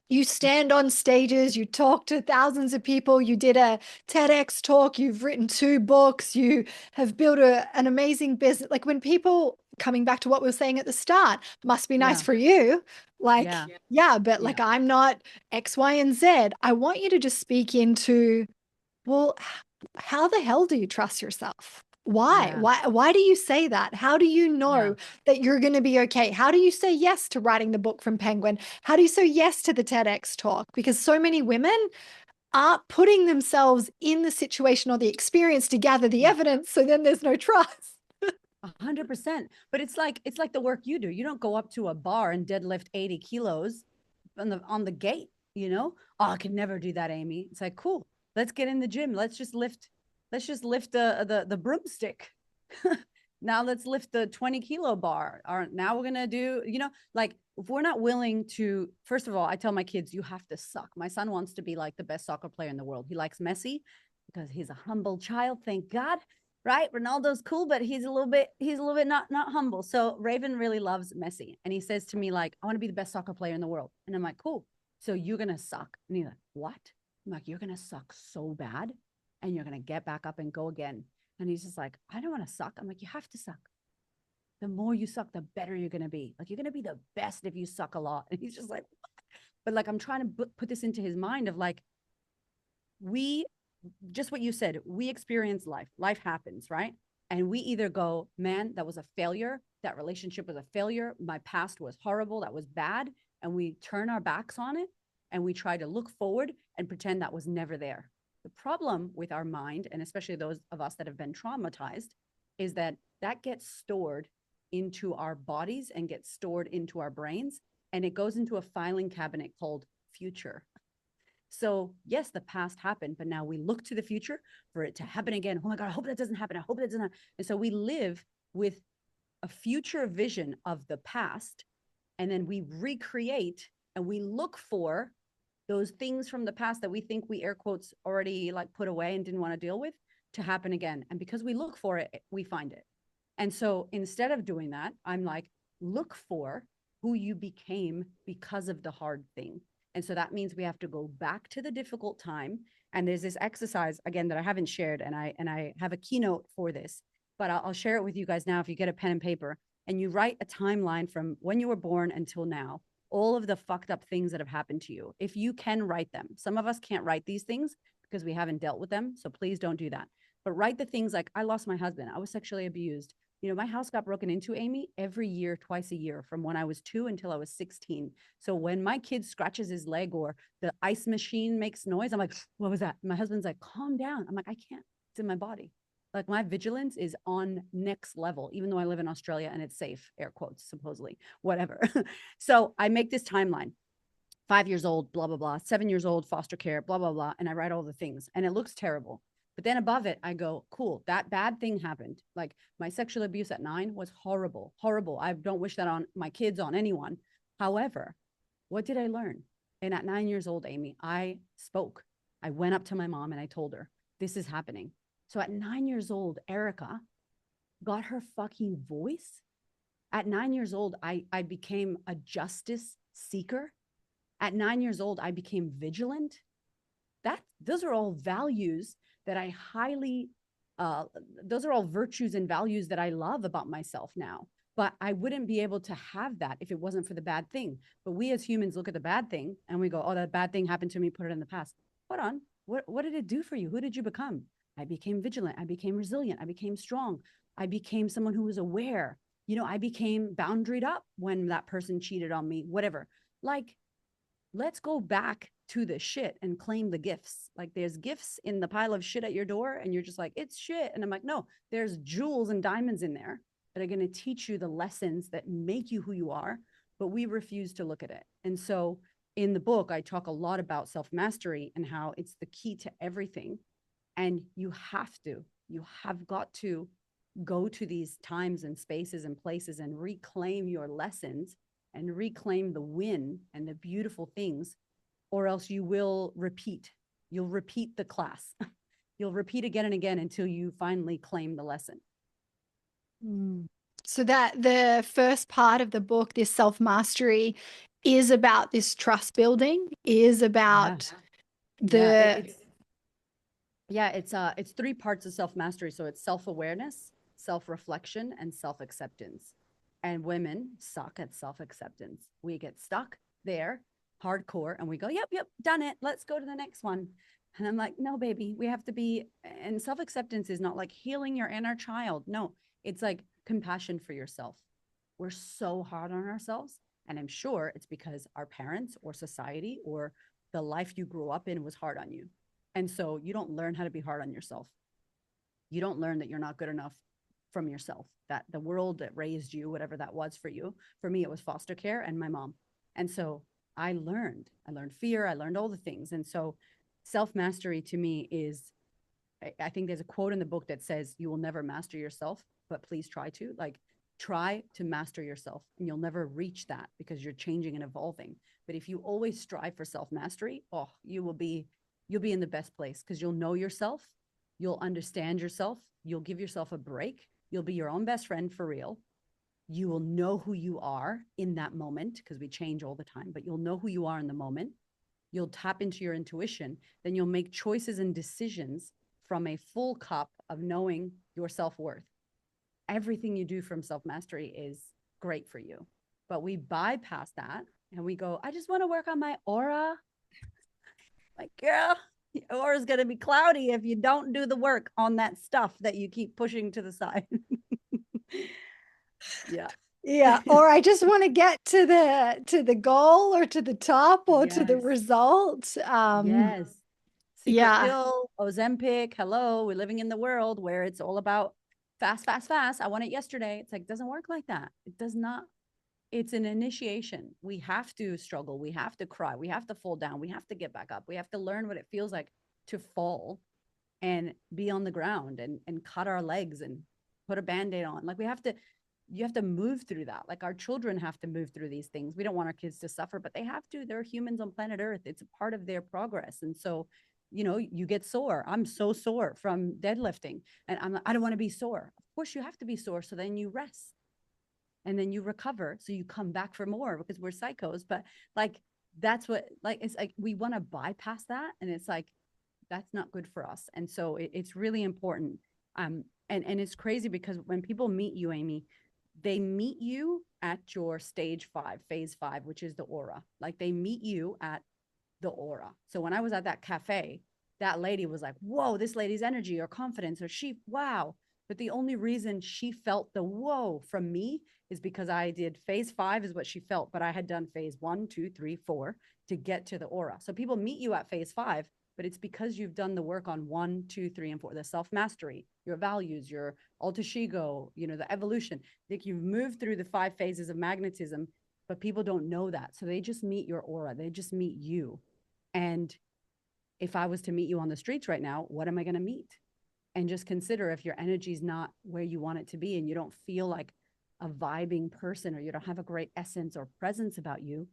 Speaker 1: You stand on stages, you talk to thousands of people, you did a TEDx talk, you've written 2 books, you have built an amazing business. Like, when people, coming back to what we were saying at the start, must be nice
Speaker 2: Yeah.
Speaker 1: for you. Like,
Speaker 2: Yeah.
Speaker 1: yeah, but
Speaker 2: Yeah.
Speaker 1: like, I'm not X, Y, and Z. I want you to just speak into, well, how the hell do you trust yourself? Why?
Speaker 2: Yeah.
Speaker 1: Why do you say that? How do you
Speaker 2: Yeah.
Speaker 1: know that you're going to be okay? How do you say yes to writing the book from Penguin? How do you say yes to the TEDx talk? Because so many women aren't putting themselves in the situation or the experience to gather the
Speaker 2: Yeah.
Speaker 1: evidence. So then there's no trust.
Speaker 2: 100%. But it's like the work you do. You don't go up to a bar and deadlift 80 kilos on the gate, you know? Oh, I can never do that, Amy. It's like, cool. Let's get in the gym. Let's just lift the broomstick. Now let's lift the 20-kilo bar. Or now we're gonna do, like, if we're not willing to, first of all, I tell my kids, you have to suck. My son wants to be like the best soccer player in the world. He likes Messi because he's a humble child, thank God. Right? Ronaldo's cool, but he's a little bit not humble. So Raven really loves Messi. And he says to me, like, I want to be the best soccer player in the world. And I'm like, cool. So you're gonna suck. And he's like, what? I'm like, you're gonna suck so bad and you're gonna get back up and go again. And he's just like, I don't want to suck. I'm like, you have to suck. The more you suck, the better you're gonna be. Like, you're gonna be the best if you suck a lot. And he's just like, what? But like, I'm trying to put this into his mind of like, we, just what you said, we experience life. Life happens, right? And we either go, man, that was a failure. That relationship was a failure. My past was horrible. That was bad. And we turn our backs on it and we try to look forward and pretend that was never there. The problem with our mind, and especially those of us that have been traumatized, is that that gets stored into our bodies and gets stored into our brains. And it goes into a filing cabinet called future. So, yes, the past happened, but now we look to the future for it to happen again. Oh my God, I hope that doesn't happen. I hope that doesn't happen. And so we live with a future vision of the past, and then we recreate and we look for those things from the past that we think we air quotes already like put away and didn't want to deal with to happen again. And because we look for it, we find it. And so instead of doing that, I'm like, look for who you became because of the hard thing. And so that means we have to go back to the difficult time. And there's this exercise again that I haven't shared, and I have a keynote for this, but I'll share it with you guys now. If you get a pen and paper and you write a timeline from when you were born until now, all of the fucked up things that have happened to you, if you can write them. Some of us can't write these things because we haven't dealt with them. So please don't do that. But write the things like, I lost my husband. I was sexually abused. My house got broken into, Amy, every year, twice a year, from when I was 2 until I was 16. So when my kid scratches his leg or the ice machine makes noise, I'm like, what was that? My husband's like, calm down. I'm like, I can't. It's in my body. Like, my vigilance is on next level, even though I live in Australia and it's safe, air quotes, supposedly, whatever. So I make this timeline. 5 years old, blah, blah, blah, 7 years old, foster care, blah, blah, blah. And I write all the things and it looks terrible. But then above it, I go, cool, that bad thing happened. Like, my sexual abuse at 9 was horrible, horrible. I don't wish that on my kids, on anyone. However, what did I learn? And at 9 years old, Amy, I spoke. I went up to my mom and I told her, this is happening. So at 9 years old, Erika got her fucking voice. At 9 years old, I became a justice seeker. At 9 years old, I became vigilant. Those are all values that I highly, those are all virtues and values that I love about myself now. But I wouldn't be able to have that if it wasn't for the bad thing. But we as humans look at the bad thing and we go, oh, that bad thing happened to me, put it in the past. Hold on. What did it do for you? Who did you become? I became vigilant. I became resilient. I became strong. I became someone who was aware. I became boundaried up when that person cheated on me, whatever. Like, let's go back to the shit and claim the gifts. Like, there's gifts in the pile of shit at your door and you're just like, it's shit. And I'm like, no, there's jewels and diamonds in there that are going to teach you the lessons that make you who you are, but we refuse to look at it. And so in the book, I talk a lot about self-mastery and how it's the key to everything. And you have got to go to these times and spaces and places and reclaim your lessons and reclaim the win and the beautiful things, or else you will repeat. You'll repeat the class. You'll repeat again and again until you finally claim the lesson.
Speaker 1: So that the first part of the book, this self-mastery, is about this trust building, is about
Speaker 2: it's 3 parts of self-mastery. So it's self-awareness, self-reflection, and self-acceptance. And women suck at self-acceptance. We get stuck there hardcore and we go, yep, done it. Let's go to the next one. And I'm like, no, baby, we have to be, and self-acceptance is not like healing your inner child. No, it's like compassion for yourself. We're so hard on ourselves. And I'm sure it's because our parents or society or the life you grew up in was hard on you. And so you don't learn how to be hard on yourself. You don't learn that you're not good enough from yourself, that the world that raised you, whatever that was for you. For me, it was foster care and my mom. And so I learned fear. I learned all the things. And so self-mastery to me is, I think there's a quote in the book that says, you will never master yourself, but please try to. Like, try to master yourself and you'll never reach that because you're changing and evolving. But if you always strive for self-mastery, you'll be in the best place because you'll know yourself. You'll understand yourself. You'll give yourself a break. You'll be your own best friend for real. You will know who you are in that moment because we change all the time, but you'll know who you are in the moment. You'll tap into your intuition. Then you'll make choices and decisions from a full cup of knowing your self-worth. Everything you do from self-mastery is great for you. But we bypass that and we go, I just want to work on my aura. Like, girl, your aura is going to be cloudy if you don't do the work on that stuff that you keep pushing to the side.
Speaker 1: Yeah. Or I just want to get to the goal or to the top or to the result.
Speaker 2: Yes. Secret
Speaker 1: Yeah.
Speaker 2: pill, Ozempic. Hello. We're living in the world where it's all about fast, fast, fast. I want it yesterday. It's like, it doesn't work like that. It does not. It's an initiation. We have to struggle. We have to cry. We have to fall down. We have to get back up. We have to learn what it feels like to fall and be on the ground and cut our legs and put a Band-Aid on. Like, you have to move through that. Like, our children have to move through these things. We don't want our kids to suffer, but they have to. They're humans on planet Earth. It's a part of their progress. And so, you get sore. I'm so sore from deadlifting and I don't want to be sore. Of course you have to be sore. So then you rest and then you recover. So you come back for more because we're psychos. But like, that's what, like, it's like, we want to bypass that. And it's like, that's not good for us. And so it's really important. And it's crazy because when people meet you, Amy, they meet you at your phase 5, which is the aura. Like, they meet you at the aura. So when I was at that cafe, that lady was like, whoa, this lady's energy or confidence or wow. But the only reason she felt the whoa from me is because I did phase 5 is what she felt, but I had done phase 1, 2, 3, 4 to get to the aura. So people meet you at phase 5, but it's because you've done the work on 1, 2, 3, and 4, the self-mastery, your values, your alter ego, the evolution. Like you've moved through the 5 phases of magnetism, but people don't know that. So they just meet your aura. They just meet you. And if I was to meet you on the streets right now, what am I going to meet? And just consider if your energy is not where you want it to be and you don't feel like a vibing person or you don't have a great essence or presence about you,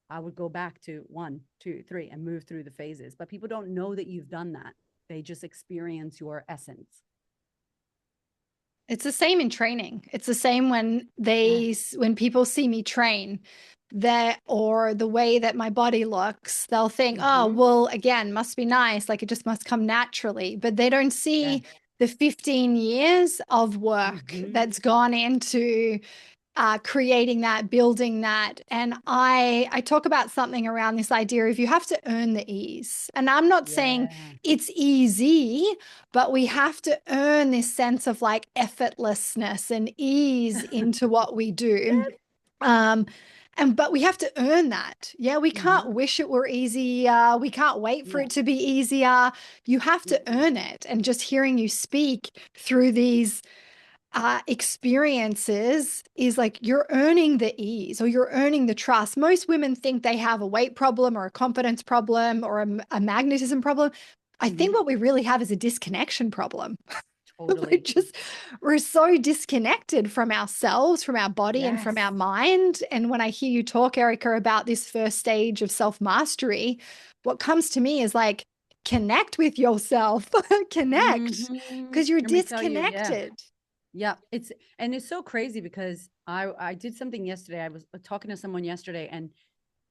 Speaker 2: I would go back to 1, 2, 3 and move through the phases. But people don't know that you've done that. They just experience your essence.
Speaker 1: It's the same in training. It's the same when
Speaker 2: Yes.
Speaker 1: when people see me train, that or the way that my body looks, they'll think, oh,
Speaker 2: Mm-hmm.
Speaker 1: well, again, must be nice. Like it just must come naturally. But they don't see
Speaker 2: Yes.
Speaker 1: the 15 years of work
Speaker 2: Mm-hmm.
Speaker 1: that's gone into creating that, building that. And I talk about something around this idea of you have to earn the ease. And I'm not saying
Speaker 2: Yeah.
Speaker 1: it's easy, but we have to earn this sense of like effortlessness and ease into what we do.
Speaker 2: Yes.
Speaker 1: Um, but we have to earn that. Yeah, we can't
Speaker 2: Mm-hmm.
Speaker 1: wish it were easier. We can't wait for
Speaker 2: No.
Speaker 1: it to be easier. You have to
Speaker 2: Mm-mm.
Speaker 1: earn it. And just hearing you speak through these experiences is like you're earning the ease or you're earning the trust. Most women think they have a weight problem or a confidence problem or a magnetism problem. I think
Speaker 2: Mm-hmm.
Speaker 1: what we really have is a disconnection problem. we're
Speaker 2: Totally.
Speaker 1: just we're so disconnected from ourselves, from our body, and from our
Speaker 2: Yes.
Speaker 1: mind. And when I hear you talk, Erika, about this first stage of self-mastery, what comes to me is like connect with yourself. Connect,
Speaker 2: Mm-hmm.
Speaker 1: because you're
Speaker 2: Let me tell you, yeah.
Speaker 1: disconnected.
Speaker 2: Yeah, it's so crazy because I did something yesterday. I was talking to someone yesterday and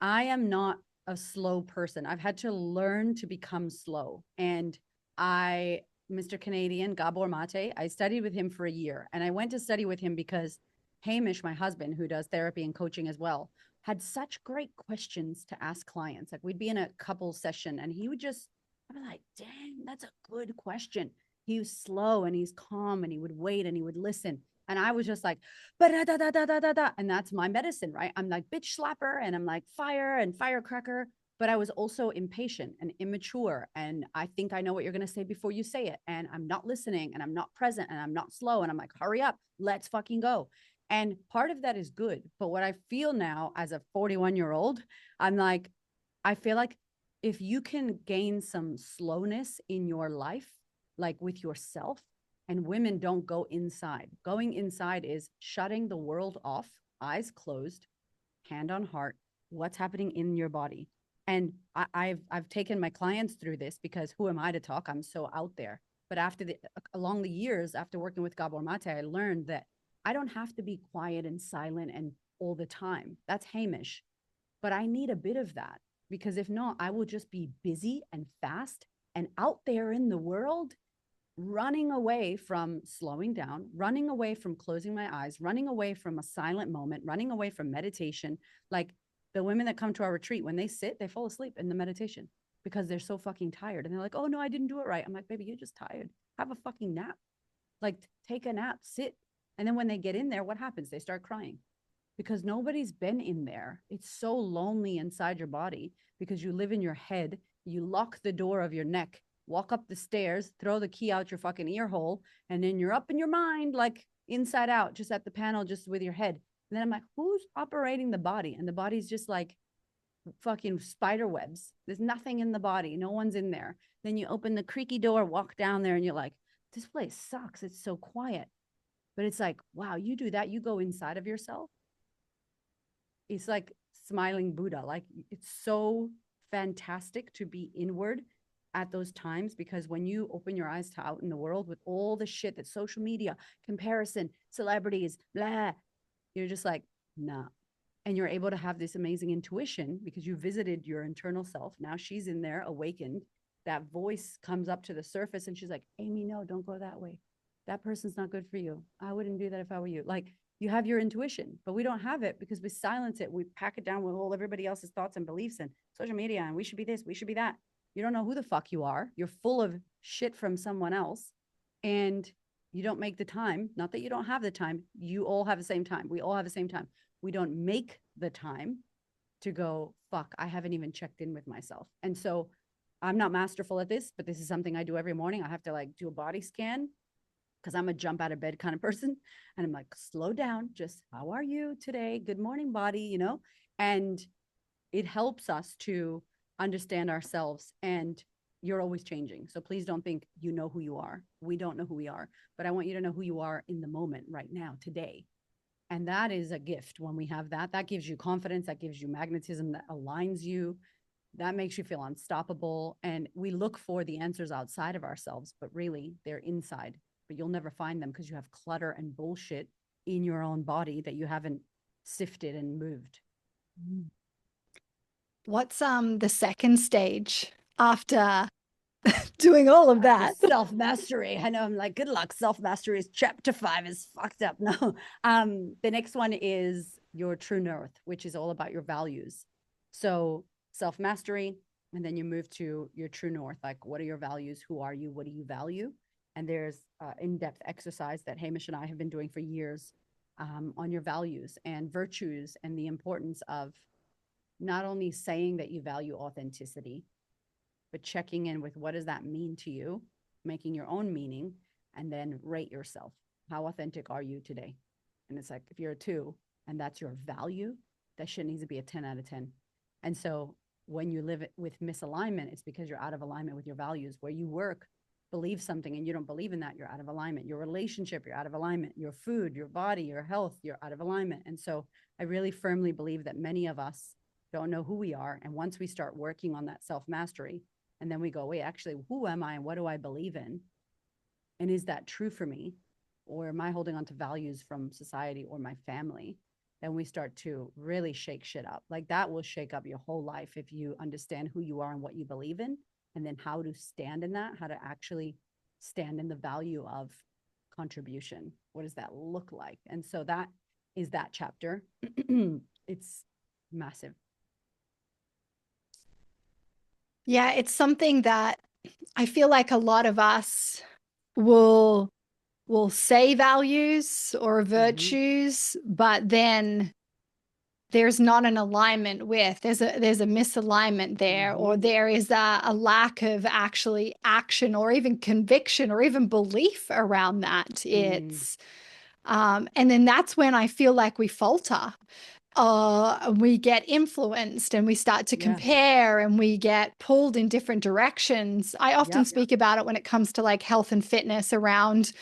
Speaker 2: I am not a slow person. I've had to learn to become slow. And I Mr. Canadian Gabor Mate, I studied with him for a year and I went to study with him because Hamish, my husband, who does therapy and coaching as well, had such great questions to ask clients. Like we'd be in a couple session and he would just I'd be like, dang, that's a good question. He was slow and he's calm and he would wait and he would listen. And I was just like, da da da da da da da. And that's my medicine, right? I'm like bitch slapper and I'm like fire and firecracker. But I was also impatient and immature. And I think I know what you're going to say before you say it. And I'm not listening and I'm not present and I'm not slow. And I'm like, hurry up, let's fucking go. And part of that is good. But what I feel now as a 41-year-old, I'm like, I feel like if you can gain some slowness in your life, like with yourself, and women don't go inside. Going inside is shutting the world off, eyes closed, hand on heart, what's happening in your body. And I've taken my clients through this because who am I to talk? I'm so out there. But along the years, after working with Gabor Mate, I learned that I don't have to be quiet and silent and all the time. That's Hamish. But I need a bit of that because if not, I will just be busy and fast and out there in the world running away from slowing down, running away from closing my eyes, running away from a silent moment, running away from meditation. Like the women that come to our retreat, when they sit, they fall asleep in the meditation because they're so fucking tired. And they're like, oh no, I didn't do it right. I'm like, baby, you're just tired. Have a fucking nap. Like take a nap, sit. And then when they get in there, what happens? They start crying because nobody's been in there. It's so lonely inside your body because you live in your head. You lock the door of your neck, walk up the stairs, throw the key out your fucking ear hole, and then you're up in your mind, like inside out, just at the panel, just with your head. And then I'm like, who's operating the body? And the body's just like fucking spider webs. There's nothing in the body. No one's in there. Then you open the creaky door, walk down there, and you're like, this place sucks. It's so quiet. But it's like, wow, you do that. You go inside of yourself. It's like smiling Buddha. Like it's so fantastic to be inward at those times because when you open your eyes to out in the world with all the shit that social media, comparison, celebrities, blah, you're just like, nah. And you're able to have this amazing intuition because you visited your internal self. Now she's in there awakened. That voice comes up to the surface and she's like, Amy, no, don't go that way. That person's not good for you. I wouldn't do that if I were you. Like you have your intuition, but we don't have it because we silence it. We pack it down with all everybody else's thoughts and beliefs and social media. And we should be this, we should be that. You don't know who the fuck you are. You're full of shit from someone else. And You don't make the time. Not that you don't have the time. You all have the same time. We all have the same time. We don't make the time to go, fuck, I haven't even checked in with myself. And so I'm not masterful at this, but this is something I do every morning. I have to like do a body scan because I'm a jump out of bed kind of person. And I'm like, slow down, just how are you today? Good morning, body, you know? And it helps us to understand ourselves. And you're always changing. So please don't think you know who you are. We don't know who we are, but I want you to know who you are in the moment right now, today. And that is a gift when we have that. That gives you confidence, that gives you magnetism, that aligns you, that makes you feel unstoppable. And we look for the answers outside of ourselves, but really they're inside. But you'll never find them because you have clutter and bullshit in your own body that you haven't sifted and moved.
Speaker 1: What's the second stage after doing all of
Speaker 2: After
Speaker 1: that?
Speaker 2: self-mastery. I know I'm like, good luck. Self-mastery is chapter 5 is fucked up. No. The next one is your true north, which is all about your values. So self-mastery, and then you move to your true north. Like, what are your values? Who are you? What do you value? And there's in-depth exercise that Hamish and I have been doing for years on your values and virtues and the importance of not only saying that you value authenticity, but checking in with what does that mean to you, making your own meaning, and then rate yourself. How authentic are you today? And it's like, if you're a 2 and that's your value, that shit needs to be a 10 out of 10. And so when you live with misalignment, it's because you're out of alignment with your values. Where you work, believe something and you don't believe in that, you're out of alignment. Your relationship, you're out of alignment. Your food, your body, your health, you're out of alignment. And so I really firmly believe that many of us don't know who we are. And once we start working on that self-mastery, and then we go, wait, actually, who am I and what do I believe in? And is that true for me? Or am I holding on to values from society or my family? Then we start to really shake shit up. Like that will shake up your whole life if you understand who you are and what you believe in, and then how to stand in that, how to actually stand in the value of contribution. What does that look like? And so that is that chapter. It's massive.
Speaker 1: Yeah, it's something that I feel like a lot of us will say values or
Speaker 2: Mm-hmm.
Speaker 1: virtues, but then there's not an alignment with, there's a misalignment there,
Speaker 2: Mm-hmm.
Speaker 1: or there is a lack of actually action or even conviction or even belief around that.
Speaker 2: Mm.
Speaker 1: It's and then that's when I feel like we falter. We get influenced and we start to
Speaker 2: Yeah.
Speaker 1: compare and we get pulled in different directions. I often
Speaker 2: Yep.
Speaker 1: speak about it when it comes to like health and fitness around,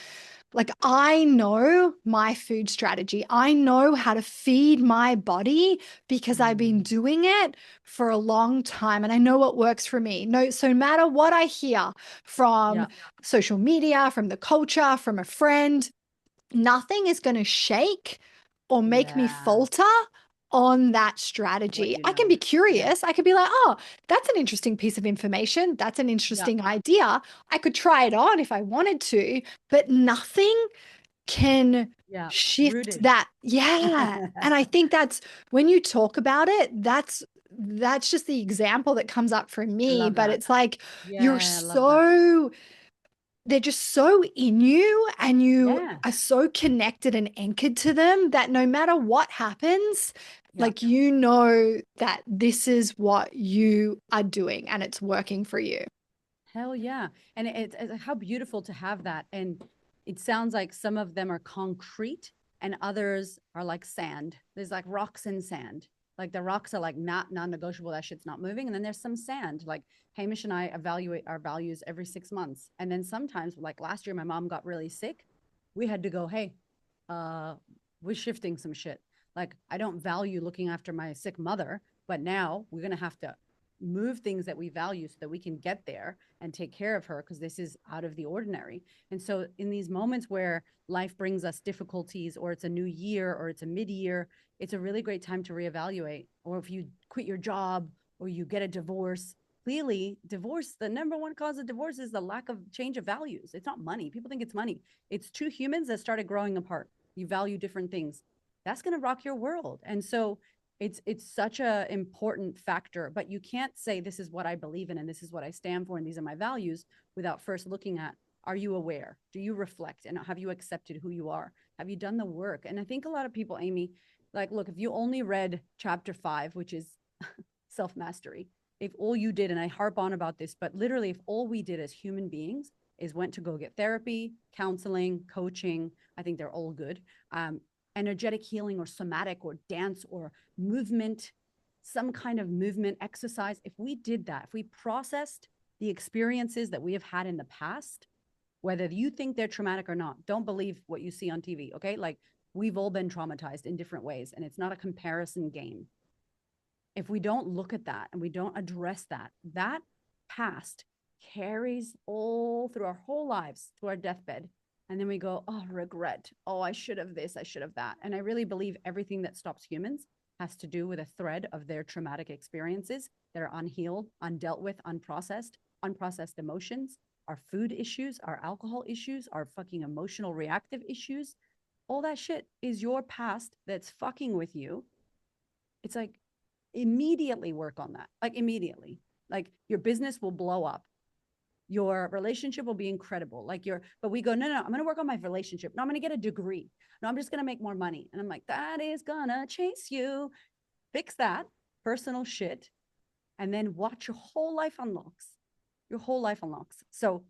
Speaker 1: like, I know my food strategy. I know how to feed my body because I've been
Speaker 2: Mm.
Speaker 1: doing it for a long time and I know what works for me. No, so no matter what I hear from
Speaker 2: Yeah.
Speaker 1: social media, from the culture, from a friend, nothing is going to shake or make me
Speaker 2: Yeah.
Speaker 1: falter on that
Speaker 2: What
Speaker 1: strategy.
Speaker 2: you
Speaker 1: I can be
Speaker 2: know. Yeah.
Speaker 1: curious. I could be like, oh, that's an interesting piece of information. That's an
Speaker 2: Yeah.
Speaker 1: interesting idea. I could try it on if I wanted to, but nothing can
Speaker 2: Yeah.
Speaker 1: shift
Speaker 2: Rooted.
Speaker 1: that. Yeah. And I think that's when you talk about it, that's just the example that comes up for
Speaker 2: I
Speaker 1: me,
Speaker 2: love
Speaker 1: but
Speaker 2: that.
Speaker 1: it's like you're
Speaker 2: Yeah. I love that.
Speaker 1: so they're just so in you and you
Speaker 2: Yeah.
Speaker 1: are so connected and anchored to them that no matter what happens,
Speaker 2: Yeah.
Speaker 1: like you know that this is what you are doing and it's working for you.
Speaker 2: Hell yeah. And it's how beautiful to have that. And it sounds like some of them are concrete and others are like sand. There's like rocks and sand. Like the rocks are like not non-negotiable. That shit's not moving. And then there's some sand. Like Hamish and I evaluate our values every 6 months. And then sometimes, like last year, my mom got really sick. We had to go, hey, we're shifting some shit. Like I don't value looking after my sick mother, but now we're gonna have to move things that we value so that we can get there and take care of her because this is out of the ordinary. And so in these moments where life brings us difficulties or it's a new year or it's a mid-year, it's a really great time to reevaluate. Or if you quit your job or you get a divorce, clearly divorce, the number one cause of divorce is the lack of change of values. It's not money. People think it's money. It's two humans that started growing apart. You value different things. That's going to rock your world. And so it's such a important factor, but you can't say this is what I believe in and this is what I stand for and these are my values without first looking at, Are you aware? Do you reflect? And have you accepted who you are? Have you done the work? And I think a lot of people, Amy, like, look, if you only read chapter 5, which is self mastery, if all you did, and I harp on about this, but literally, if all we did as human beings is went to go get therapy, counseling, coaching, I think they're all good. Energetic healing or somatic or dance or movement, some kind of movement exercise. If we did that, if we processed the experiences that we have had in the past, whether you think they're traumatic or not, don't believe what you see on TV. Okay. Like, we've all been traumatized in different ways, and it's not a comparison game. If we don't look at that and we don't address that, that past carries all through our whole lives to our deathbed. And then we go, oh, regret. Oh, I should have this, I should have that. And I really believe everything that stops humans has to do with a thread of their traumatic experiences that are unhealed, undealt with, unprocessed emotions, our food issues, our alcohol issues, our fucking emotional reactive issues. All that shit is your past that's fucking with you. It's like, immediately work on that. Like, immediately. Like, your business will blow up. Your relationship will be incredible. But we go, no, I'm going to work on my relationship. No, I'm going to get a degree. No, I'm just going to make more money. And I'm like, that is going to chase you. Fix that personal shit. And then watch your whole life unlocks. Your whole life unlocks. So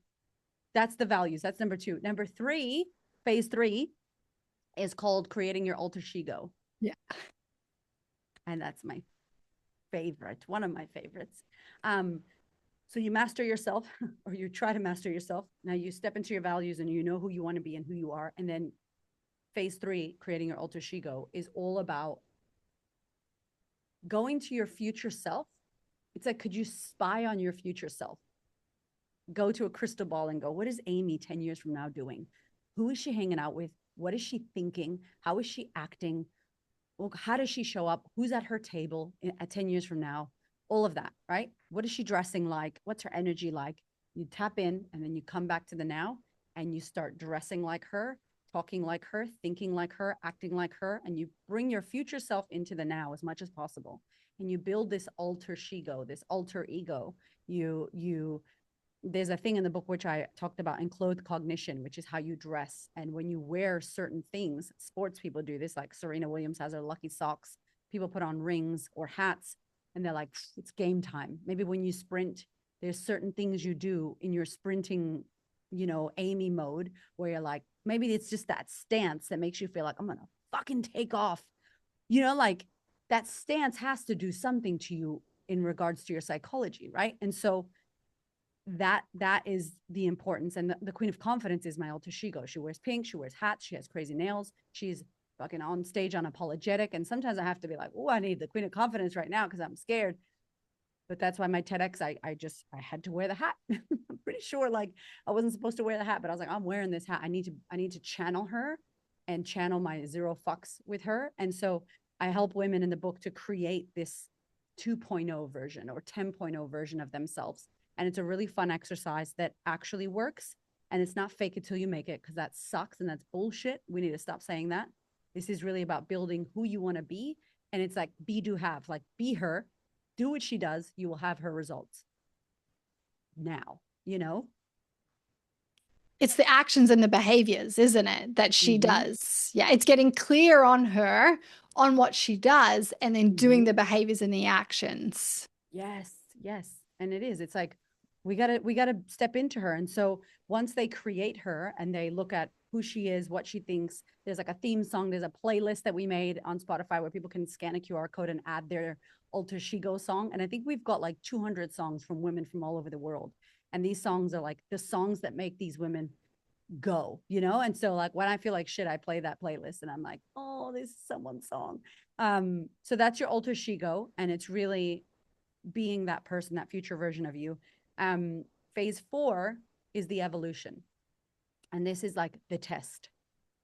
Speaker 2: that's the values. That's number 2. Number 3, phase 3 is called creating your alter ego.
Speaker 1: Yeah.
Speaker 2: And that's my favorite, one of my favorites. So you master yourself, or you try to master yourself. Now you step into your values and you know who you want to be and who you are. And then phase 3, creating your alter ego, is all about going to your future self. It's like, could you spy on your future self? Go to a crystal ball and go, what is Amy 10 years from now doing? Who is she hanging out with? What is she thinking? How is she acting? Well, how does she show up? Who's at her table at 10 years from now? All of that, right? What is she dressing like? What's her energy like? You tap in, and then you come back to the now, and you start dressing like her, talking like her, thinking like her, acting like her, and you bring your future self into the now as much as possible. And you build this alter ego, this alter ego. There's a thing in the book which I talked about, enclothed cognition, which is how you dress. And when you wear certain things, sports people do this, like Serena Williams has her lucky socks. People put on rings or hats, and they're like, it's game time. Maybe when you sprint, there's certain things you do in your sprinting, Amy mode, where you're like, maybe it's just that stance that makes you feel like, I'm going to fucking take off. Like, that stance has to do something to you in regards to your psychology, right? And so that is the importance. And the queen of confidence is my alter ego. She wears pink, she wears hats, she has crazy nails, she's fucking on stage unapologetic. And sometimes I have to be like, oh, I need the queen of confidence right now because I'm scared. But that's why my TEDx, I had to wear the hat. I'm pretty sure, like, I wasn't supposed to wear the hat, but I was like, I'm wearing this hat. I need to channel her and channel my zero fucks with her. And so I help women in the book to create this 2.0 version or 10.0 version of themselves. And it's a really fun exercise that actually works. And it's not fake it till you make it, because that sucks and that's bullshit. We need to stop saying that. This is really about building who you want to be. And it's like, be, do, have. Like, be her, do what she does, you will have her results. Now,
Speaker 1: It's the actions and the behaviors, isn't it, that she does? Yeah, it's getting clear on her, on what she does, and then doing the behaviors and the actions.
Speaker 2: Yes. And it is. It's like, we gotta step into her. And so once they create her and they look at who she is, what she thinks, there's like a theme song, there's a playlist that we made on Spotify where people can scan a QR code and add their alter ego song. And I think we've got like 200 songs from women from all over the world. And these songs are like the songs that make these women go, And so, like, when I feel like shit, I play that playlist and I'm like, oh, this is someone's song. So that's your alter ego. And it's really being that person, that future version of you. Phase 4 is the evolution. And this is like the test.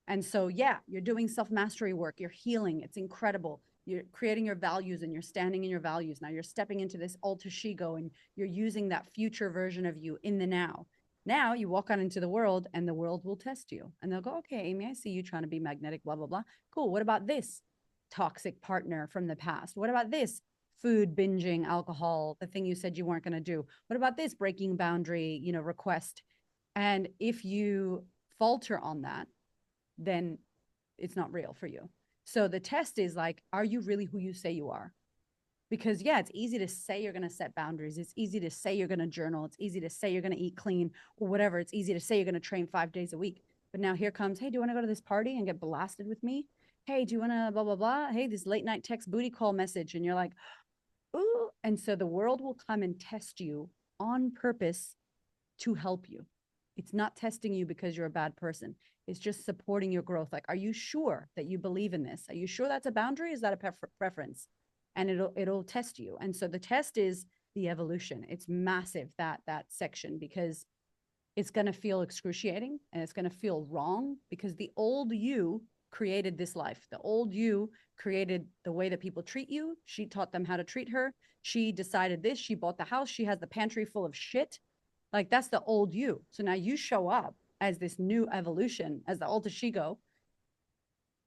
Speaker 2: And so, yeah, you're doing self-mastery work. You're healing. It's incredible. You're creating your values and you're standing in your values. Now you're stepping into this alter ego and you're using that future version of you in the now. Now you walk out into the world and the world will test you. And they'll go, okay, Amy, I see you trying to be magnetic, blah, blah, blah. Cool. What about this toxic partner from the past? What about this food, binging, alcohol, the thing you said you weren't going to do? What about this breaking boundary, request? And if you falter on that, then it's not real for you. So the test is like, are you really who you say you are? Because yeah, it's easy to say you're going to set boundaries. It's easy to say you're going to journal. It's easy to say you're going to eat clean or whatever. It's easy to say you're going to train 5 days a week. But now here comes, hey, do you want to go to this party and get blasted with me? Hey, do you want to blah, blah, blah? Hey, this late night text booty call message. And you're like, ooh. And so the world will come and test you on purpose to help you. It's not testing you because you're a bad person. It's just supporting your growth. Like, are you sure that you believe in this? Are you sure that's a boundary? Is that a preference? And it'll test you. And so the test is the evolution. It's massive, that section, because it's going to feel excruciating and it's going to feel wrong because the old you created this life. The old you created the way that people treat you. She taught them how to treat her. She decided this. She bought the house. She has the pantry full of shit. Like, that's the old you. So now you show up as this new evolution, as the alter ego.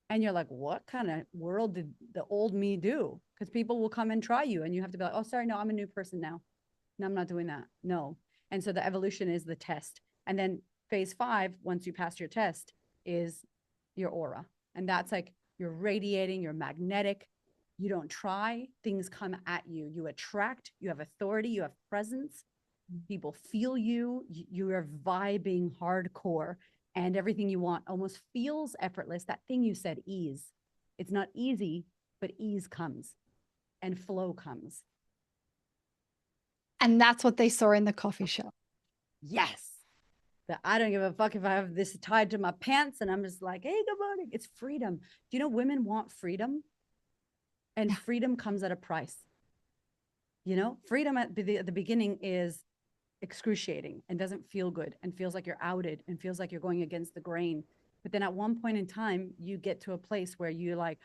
Speaker 2: And you're like, what kind of world did the old me do? Because people will come and try you and you have to be like, oh, sorry, no, I'm a new person now. No, I'm not doing that. No. And so the evolution is the test. And then phase 5, once you pass your test, is your aura. And that's like, you're radiating, you're magnetic. You don't try, things come at you. You attract, you have authority, you have presence. People feel you. You are vibing hardcore, and everything you want almost feels effortless. That thing you said, ease. It's not easy, but ease comes and flow comes.
Speaker 1: And that's what they saw in the coffee shop.
Speaker 2: Yes. That I don't give a fuck if I have this tied to my pants and I'm just like, hey, good morning. It's freedom. Do you know women want freedom? And
Speaker 1: Yeah.
Speaker 2: freedom comes at a price. You know, freedom at the beginning is excruciating and doesn't feel good and feels like you're outed and feels like you're going against the grain. But then at one point in time, you get to a place where you're like,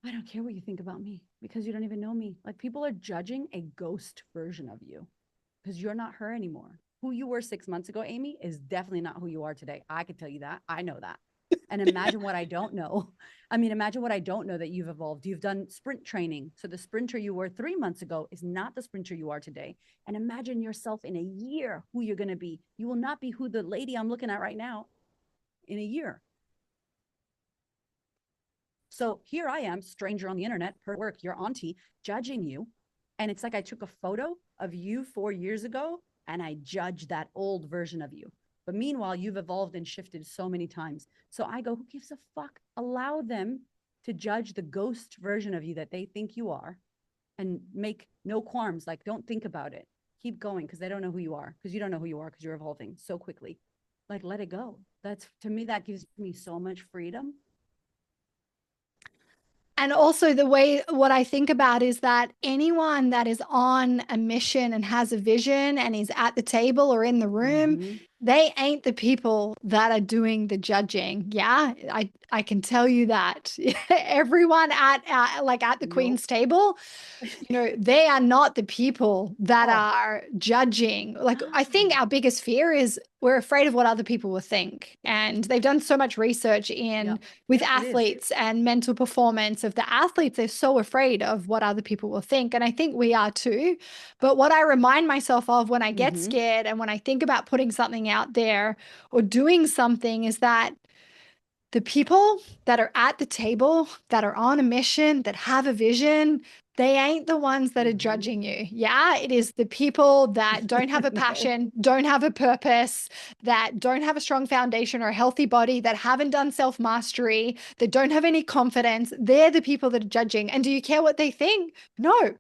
Speaker 2: I don't care what you think about me because you don't even know me. Like, people are judging a ghost version of you because you're not her anymore. Who you were 6 months ago, Amy, is definitely not who you are today. I can tell you that. I know that. And imagine what I don't know. I mean, imagine what I don't know, that you've evolved. You've done sprint training. So the sprinter you were 3 months ago is not the sprinter you are today. And imagine yourself in a year, who you're going to be. You will not be who the lady I'm looking at right now in a year. So here I am, stranger on the internet, per work, your auntie, judging you. And it's like I took a photo of you 4 years ago and I judged that old version of you. But meanwhile, you've evolved and shifted so many times. So I go, who gives a fuck? Allow them to judge the ghost version of you that they think you are and make no qualms. Like, don't think about it. Keep going, because they don't know who you are, because you don't know who you are, because you're evolving so quickly. Like, let it go. That's, to me, that gives me so much freedom.
Speaker 1: And also, the way what I think about is that anyone that is on a mission and has a vision and is at the table or in the room,
Speaker 2: Mm-hmm.
Speaker 1: they ain't the people that are doing the judging. Yeah, I can tell you that. Everyone at like at the
Speaker 2: Nope.
Speaker 1: Queen's table, they are not the people that
Speaker 2: Oh,
Speaker 1: are judging. Like, I think our biggest fear is we're afraid of what other people will think. And they've done so much research
Speaker 2: yeah,
Speaker 1: in with
Speaker 2: it is.
Speaker 1: athletes and mental performance of the athletes. They're so afraid of what other people will think. And I think we are too. But what I remind myself of when I get
Speaker 2: Mm-hmm.
Speaker 1: scared and when I think about putting something out there or doing something is that the people that are at the table, that are on a mission, that have a vision, they ain't the ones that are
Speaker 2: Mm-hmm.
Speaker 1: judging you. Yeah, it is the people that don't have a
Speaker 2: No,
Speaker 1: passion, don't have a purpose, that don't have a strong foundation or a healthy body, that haven't done self mastery, that don't have any confidence. They're the people that are judging. And do you care what they think? No,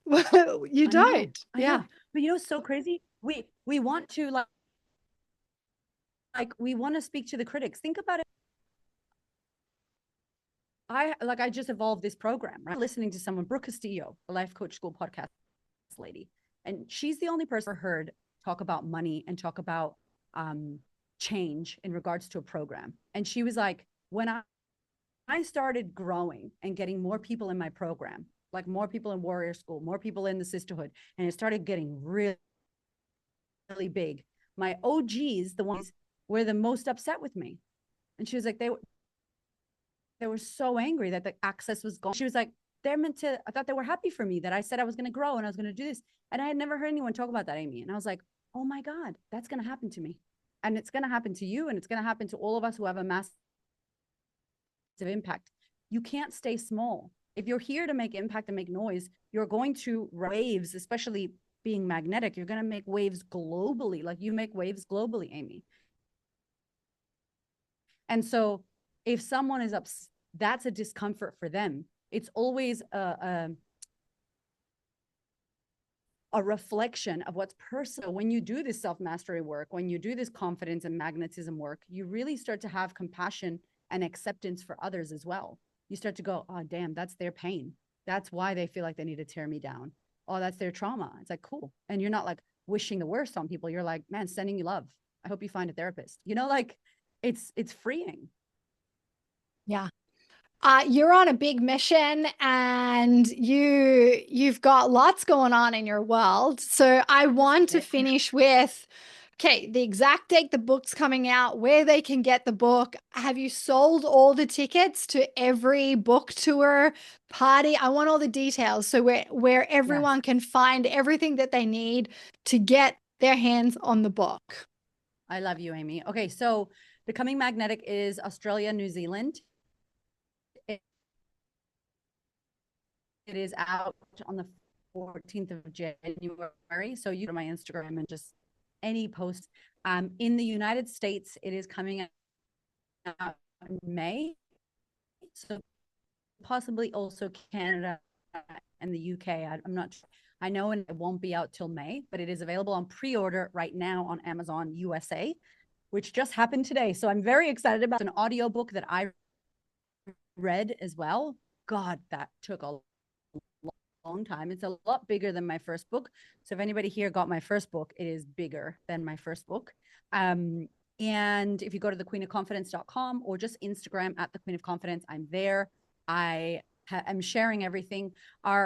Speaker 1: well, you
Speaker 2: I know,
Speaker 1: don't.
Speaker 2: I
Speaker 1: Yeah.
Speaker 2: know. But you know, it's so crazy. We want to like we want to speak to the critics. Think about it. I just evolved this program, right? Listening to someone, Brooke Castillo, a life coach school podcast lady, and she's the only person I've heard talk about money and talk about um, change in regards to a program. And she was like, when I started growing and getting more people in my program, like more people in warrior school, more people in the sisterhood, and it started getting really, really big. My OGs, the ones were the most upset with me. And she was like, they were so angry that the access was gone. She was like, they're meant I thought they were happy for me that I said I was going to grow and I was going to do this. And I had never heard anyone talk about that, Amy. And I was like, oh my God, that's going to happen to me. And it's going to happen to you. And it's going to happen to all of us who have a massive impact. You can't stay small. If you're here to make impact and make noise, you're going to waves, especially being magnetic. You're going to make waves globally. Like you make waves globally, Amy. And so if someone is upset, that's a discomfort for them. It's always a reflection of what's personal. When you do this self-mastery work, when you do this confidence and magnetism work, you really start to have compassion and acceptance for others as well. You start to go, oh, damn, that's their pain. That's why they feel like they need to tear me down. Oh, that's their trauma. It's like, cool. And you're not like wishing the worst on people. You're like, man, sending you love. I hope you find a therapist. You know, like it's freeing.
Speaker 1: Yeah. You're on a big mission and you've got lots going on in your world. So I want to finish with, okay, the exact date the book's coming out, where they can get the book. Have you sold all the tickets to every book tour party? I want all the details so where
Speaker 2: Yes.
Speaker 1: everyone can find everything that they need to get their hands on the book.
Speaker 2: I love you, Amy. Okay, so Becoming Magnetic is Australia, New Zealand. It is out on the 14th of January. So you go to my Instagram and just any post. In the United States, it is coming out in May. So possibly also Canada and the UK. I'm not sure. I know it won't be out till May, but it is available on pre-order right now on Amazon USA, which just happened today. So I'm very excited about an audiobook that I read as well. God, that took a long time. It's a lot bigger than my first book. So if anybody here got my first book, it is bigger than my first book. And if you go to thequeenofconfidence.com or just Instagram at the Queen of Confidence, I'm there. I am sharing everything.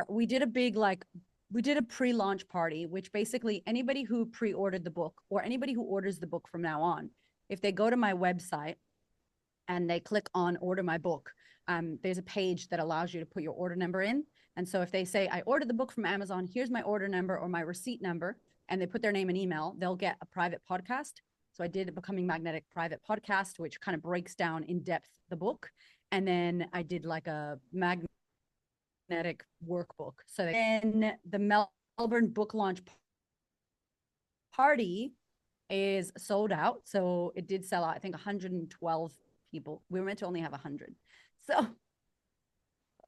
Speaker 2: We did a pre-launch party, which basically anybody who pre-ordered the book or anybody who orders the book from now on, if they go to my website and they click on order my book, there's a page that allows you to put your order number in. And so if they say, I ordered the book from Amazon, here's my order number or my receipt number, and they put their name and email, they'll get a private podcast. So I did a Becoming Magnetic private podcast, which kind of breaks down in depth the book. And then I did like a magnetic workbook. So then the Melbourne book launch party is sold out. So it did sell out, I think 112 people. We were meant to only have 100. So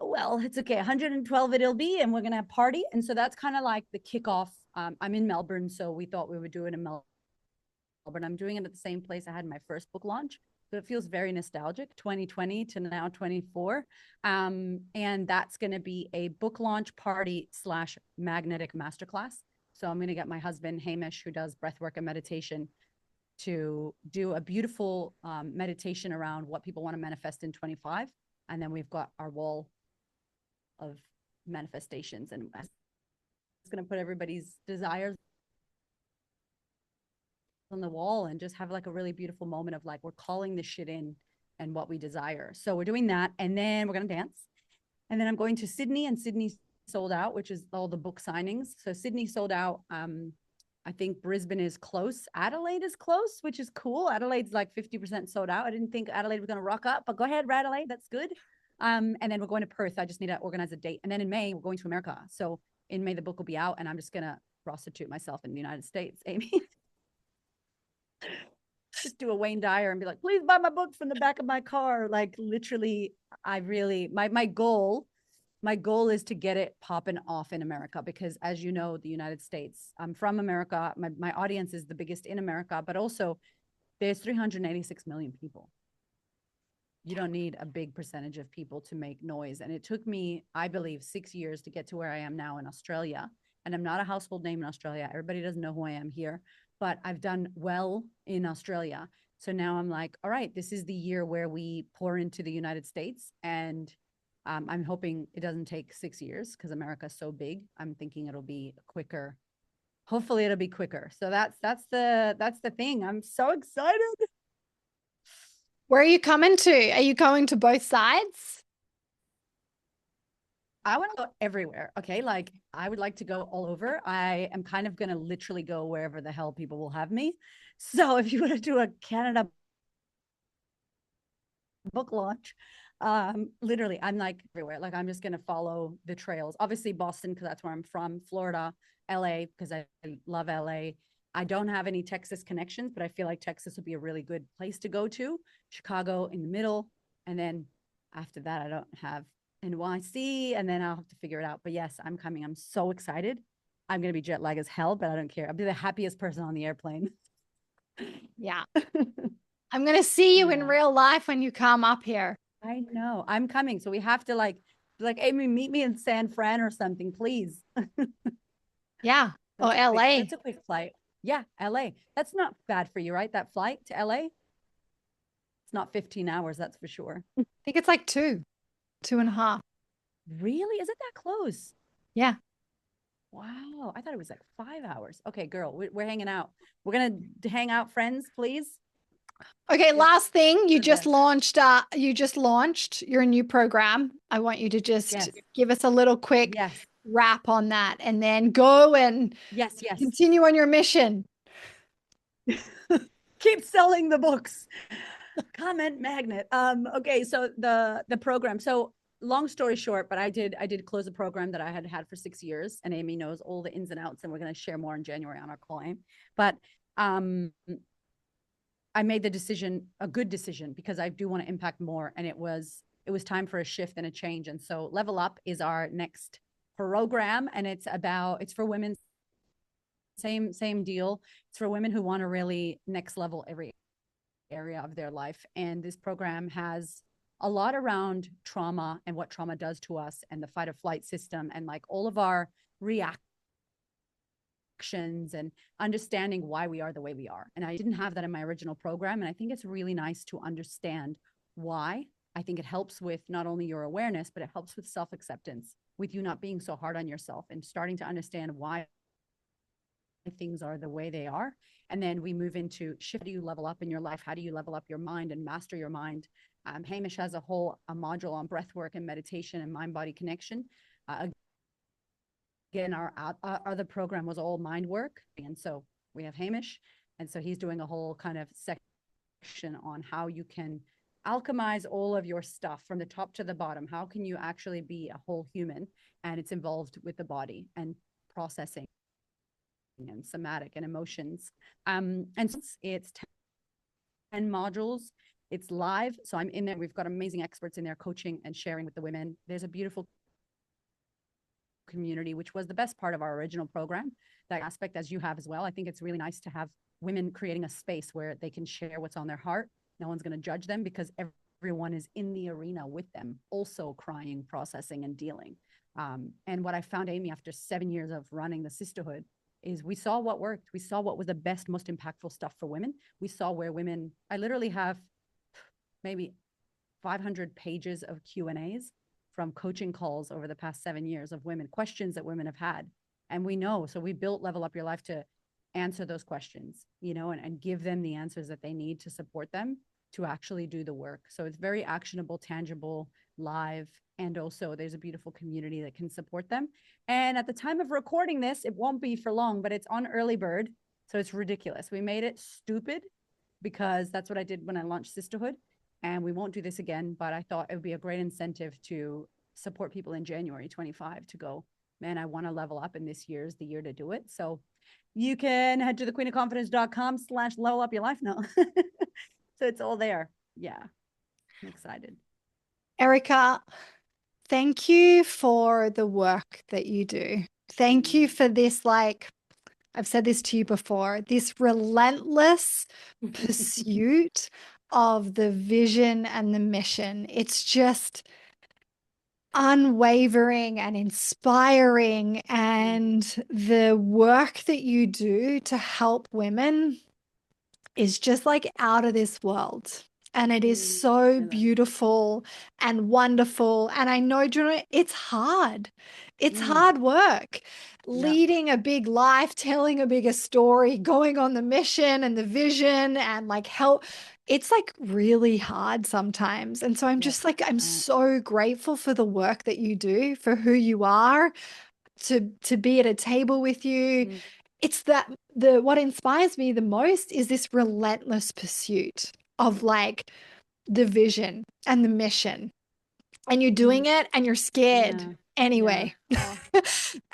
Speaker 2: well, it's okay. 112 it'll be, and we're gonna have party. And so that's kind of like the kickoff. I'm in Melbourne, so we thought we would do it in Melbourne. I'm doing it at the same place I had my first book launch. So it feels very nostalgic, 2020 to now 24. And that's going to be a book launch party / magnetic masterclass. So I'm going to get my husband, Hamish, who does breathwork and meditation, to do a beautiful meditation around what people want to manifest in 25. And then we've got our wall of manifestations, and it's going to put everybody's desires on the wall and just have like a really beautiful moment of like, we're calling this shit in and what we desire. So we're doing that. And then we're going to dance. And then I'm going to Sydney, and Sydney sold out, which is all the book signings. So Sydney sold out. I think Brisbane is close. Adelaide is close, which is cool. Adelaide's like 50% sold out. I didn't think Adelaide was going to rock up, but go ahead, Adelaide. That's good. And then we're going to Perth. I just need to organize a date. And then in May, we're going to America. So in May, the book will be out, and I'm just going to prostitute myself in the United States, Amy. Just do a Wayne Dyer and be like, please buy my book from the back of my car. Like literally, I really, my goal is to get it popping off in America, because as you know, the United States, I'm from America. My audience is the biggest in America, but also there's 386 million people. You don't need a big percentage of people to make noise. And it took me, I believe, 6 years to get to where I am now in Australia. And I'm not a household name in Australia. Everybody doesn't know who I am here, but I've done well in Australia. So now I'm like, all right, this is the year where we pour into the United States. And I'm hoping it doesn't take 6 years because America's so big. I'm thinking it'll be quicker. Hopefully it'll be quicker. So that's the thing. I'm so excited.
Speaker 1: Where are you coming to? Are you going to both sides?
Speaker 2: I want to go everywhere. Okay. Like I would like to go all over. I am kind of going to literally go wherever the hell people will have me. So if you were to do a Canada book launch, literally, I'm like everywhere. Like I'm just going to follow the trails. Obviously, Boston, because that's where I'm from, Florida, LA, because I love LA. I don't have any Texas connections, but I feel like Texas would be a really good place to go to. Chicago in the middle. And then after that, I don't have NYC, and then I'll have to figure it out. But yes, I'm coming. I'm so excited. I'm going to be jet lag as hell, but I don't care. I'll be the happiest person on the airplane.
Speaker 1: Yeah. I'm going to see you in
Speaker 2: Yeah,
Speaker 1: real life when you come up here.
Speaker 2: I know. I'm coming. So we have to like, Amy, meet me in San Fran or something, please.
Speaker 1: Yeah. Or LA.
Speaker 2: That's a quick flight. Yeah, LA. That's not bad for you, right? That flight to LA? It's not 15 hours, that's for sure.
Speaker 1: I think it's like 2.5.
Speaker 2: Really? Is it that close?
Speaker 1: Yeah.
Speaker 2: Wow. I thought it was like 5 hours. Okay, girl, we're hanging out. We're gonna hang out, friends, please.
Speaker 1: Okay,
Speaker 2: Yes,
Speaker 1: last thing,
Speaker 2: the best.
Speaker 1: you just launched your new program. I want you to just
Speaker 2: Yes.
Speaker 1: give us a little quick
Speaker 2: Yes.
Speaker 1: wrap on that and then go and
Speaker 2: Yes. Yes.
Speaker 1: continue on your mission.
Speaker 2: Keep selling the books. Comment magnet. Okay, so the program. So long story short, but I did close a program that I had had for 6 years, and Amy knows all the ins and outs, and we're going to share more in January on our call. But I made the decision, a good decision, because I do want to impact more, and it was time for a shift and a change. And so Level Up is our next program, and it's for women. Same deal. It's for women who want to really next level every area of their life. And this program has a lot around trauma and what trauma does to us and the fight or flight system and like all of our reactions and understanding why we are the way we are. And I didn't have that in my original program. And I think it's really nice to understand why. I think it helps with not only your awareness, but it helps with self acceptance, with you not being so hard on yourself and starting to understand why things are the way they are. And then we move into shift. How do you level up in your life? How do you level up your mind and master your mind? Hamish has a module on breath work and meditation and mind body connection. Again, our other program was all mind work. And so we have Hamish. And so he's doing a whole kind of section on how you can alchemize all of your stuff from the top to the bottom. How can you actually be a whole human? And it's involved with the body and processing and somatic and emotions. And it's 10 modules. It's live. So I'm in there. We've got amazing experts in there coaching and sharing with the women. There's a beautiful community, which was the best part of our original program, that aspect, as you have as well. I think it's really nice to have women creating a space where they can share what's on their heart. No one's going to judge them because everyone is in the arena with them, also crying, processing, and dealing. And what I found, Amy, after 7 years of running the sisterhood, is we saw what worked. We saw what was the best, most impactful stuff for women. We saw where women, I literally have maybe 500 pages of Q&As from coaching calls over the past 7 years of women, questions that women have had. And we know, so we built Level Up Your Life to answer those questions, and give them the answers that they need to support them to actually do the work. So it's very actionable, tangible, live, and also there's a beautiful community that can support them. And at the time of recording this, it won't be for long, but it's on early bird. So it's ridiculous. We made it stupid because that's what I did when I launched Sisterhood. And we won't do this again, but I thought it would be a great incentive to support people in January 25 to go, man, I want to level up, and this year's the year to do it. So you can head to thequeenofconfidence.com/level up your life now. So it's all there. Yeah. I'm excited.
Speaker 1: Erika, thank you for the work that you do. Thank you for this, like, I've said this to you before, this relentless pursuit of the vision and the mission. It's just unwavering and inspiring. And the work that you do to help women is just like out of this world. And it is so beautiful and wonderful. And I know, it's hard. It's hard work. Leading a big life, telling a bigger story, going on the mission and the vision, and like help it's like really hard sometimes. And so I'm
Speaker 2: Yes.
Speaker 1: just like, I'm so grateful for the work that you do, for who you are, to be at a table with you.
Speaker 2: Mm,
Speaker 1: It's that the what inspires me the most is this relentless pursuit of like the vision and the mission. And you're
Speaker 2: mm,
Speaker 1: doing it and you're scared
Speaker 2: yeah. Yeah.
Speaker 1: anyway.
Speaker 2: Oh,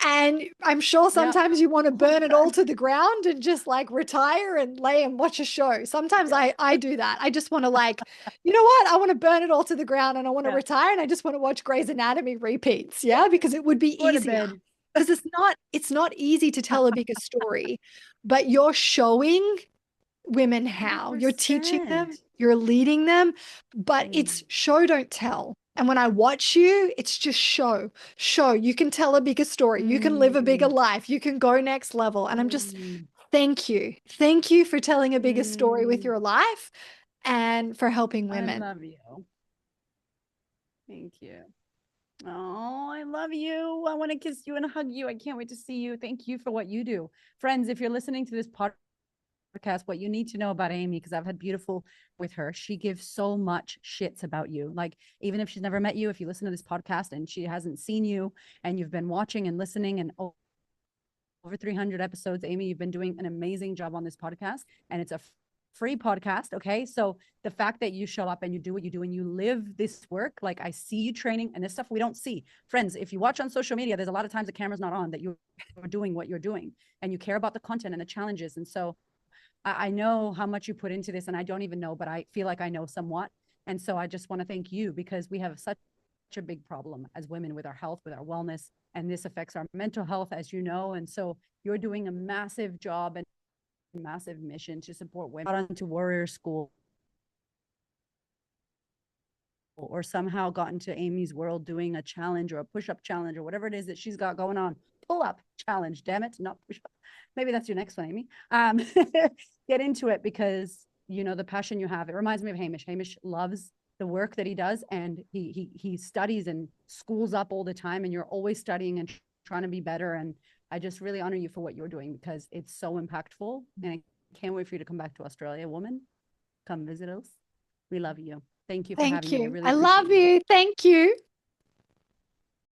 Speaker 1: And I'm sure
Speaker 2: yeah.
Speaker 1: sometimes you want to
Speaker 2: Oh
Speaker 1: burn it all
Speaker 2: God.
Speaker 1: to the ground and just like retire and lay and watch a show. Sometimes
Speaker 2: Yeah.
Speaker 1: I do that. I just want to like, you know what? I want to burn it all to the ground and I want to
Speaker 2: Yeah.
Speaker 1: retire and I just want to watch Grey's Anatomy repeats. Yeah, because it would be
Speaker 2: Go to
Speaker 1: easier.
Speaker 2: bed.
Speaker 1: Because it's not easy to tell a bigger story, but you're showing women how. You're teaching them,
Speaker 2: 100%.
Speaker 1: you're leading them, but
Speaker 2: Mm,
Speaker 1: it's show, don't tell. And when I watch you, it's just show, show. You can tell a bigger story. You can live a bigger
Speaker 2: mm,
Speaker 1: life. You can go next level. And I'm just,
Speaker 2: mm,
Speaker 1: thank you. Thank you for telling a bigger story with
Speaker 2: mm.
Speaker 1: your life and for helping
Speaker 2: I
Speaker 1: women.
Speaker 2: love you. Thank you. Oh, I love you. I want to kiss you and hug you. I can't wait to see you. Thank you for what you do. Friends, if you're listening to this podcast, what you need to know about Amy, because I've had beautiful with her, she gives so much shits about you. Like, even if she's never met you, if you listen to this podcast and she hasn't seen you and you've been watching and listening and over 300 episodes, Amy, you've been doing an amazing job on this podcast, and it's a free podcast. Okay. So the fact that you show up and you do what you do and you live this work, like I see you training and this stuff we don't see. Friends, if you watch on social media, there's a lot of times the camera's not on that you're doing what you're doing and you care about the content and the challenges. And so I know how much you put into this, and I don't even know, but I feel like I know somewhat. And so I just want to thank you because we have such a big problem as women with our health, with our wellness, and this affects our mental health, as you know. And so you're doing a massive job and massive mission to support women out onto warrior school or somehow got into Amy's world doing a challenge or a push-up challenge or whatever it is that she's got going on. Pull-up challenge, damn it, not push-up. Maybe that's your next one, Amy. Get into it because you know the passion you have. It reminds me of Hamish. Hamish loves the work that he does, and he studies and schools up all the time, and you're always studying and trying to be better. And I just really honor you for what you're doing because it's so impactful. And I can't wait for you to come back to Australia, woman. Come visit us. We love you. Thank you for
Speaker 1: Thank
Speaker 2: having me. I
Speaker 1: you.
Speaker 2: really
Speaker 1: I
Speaker 2: appreciate
Speaker 1: love
Speaker 2: you.
Speaker 1: you. Thank you.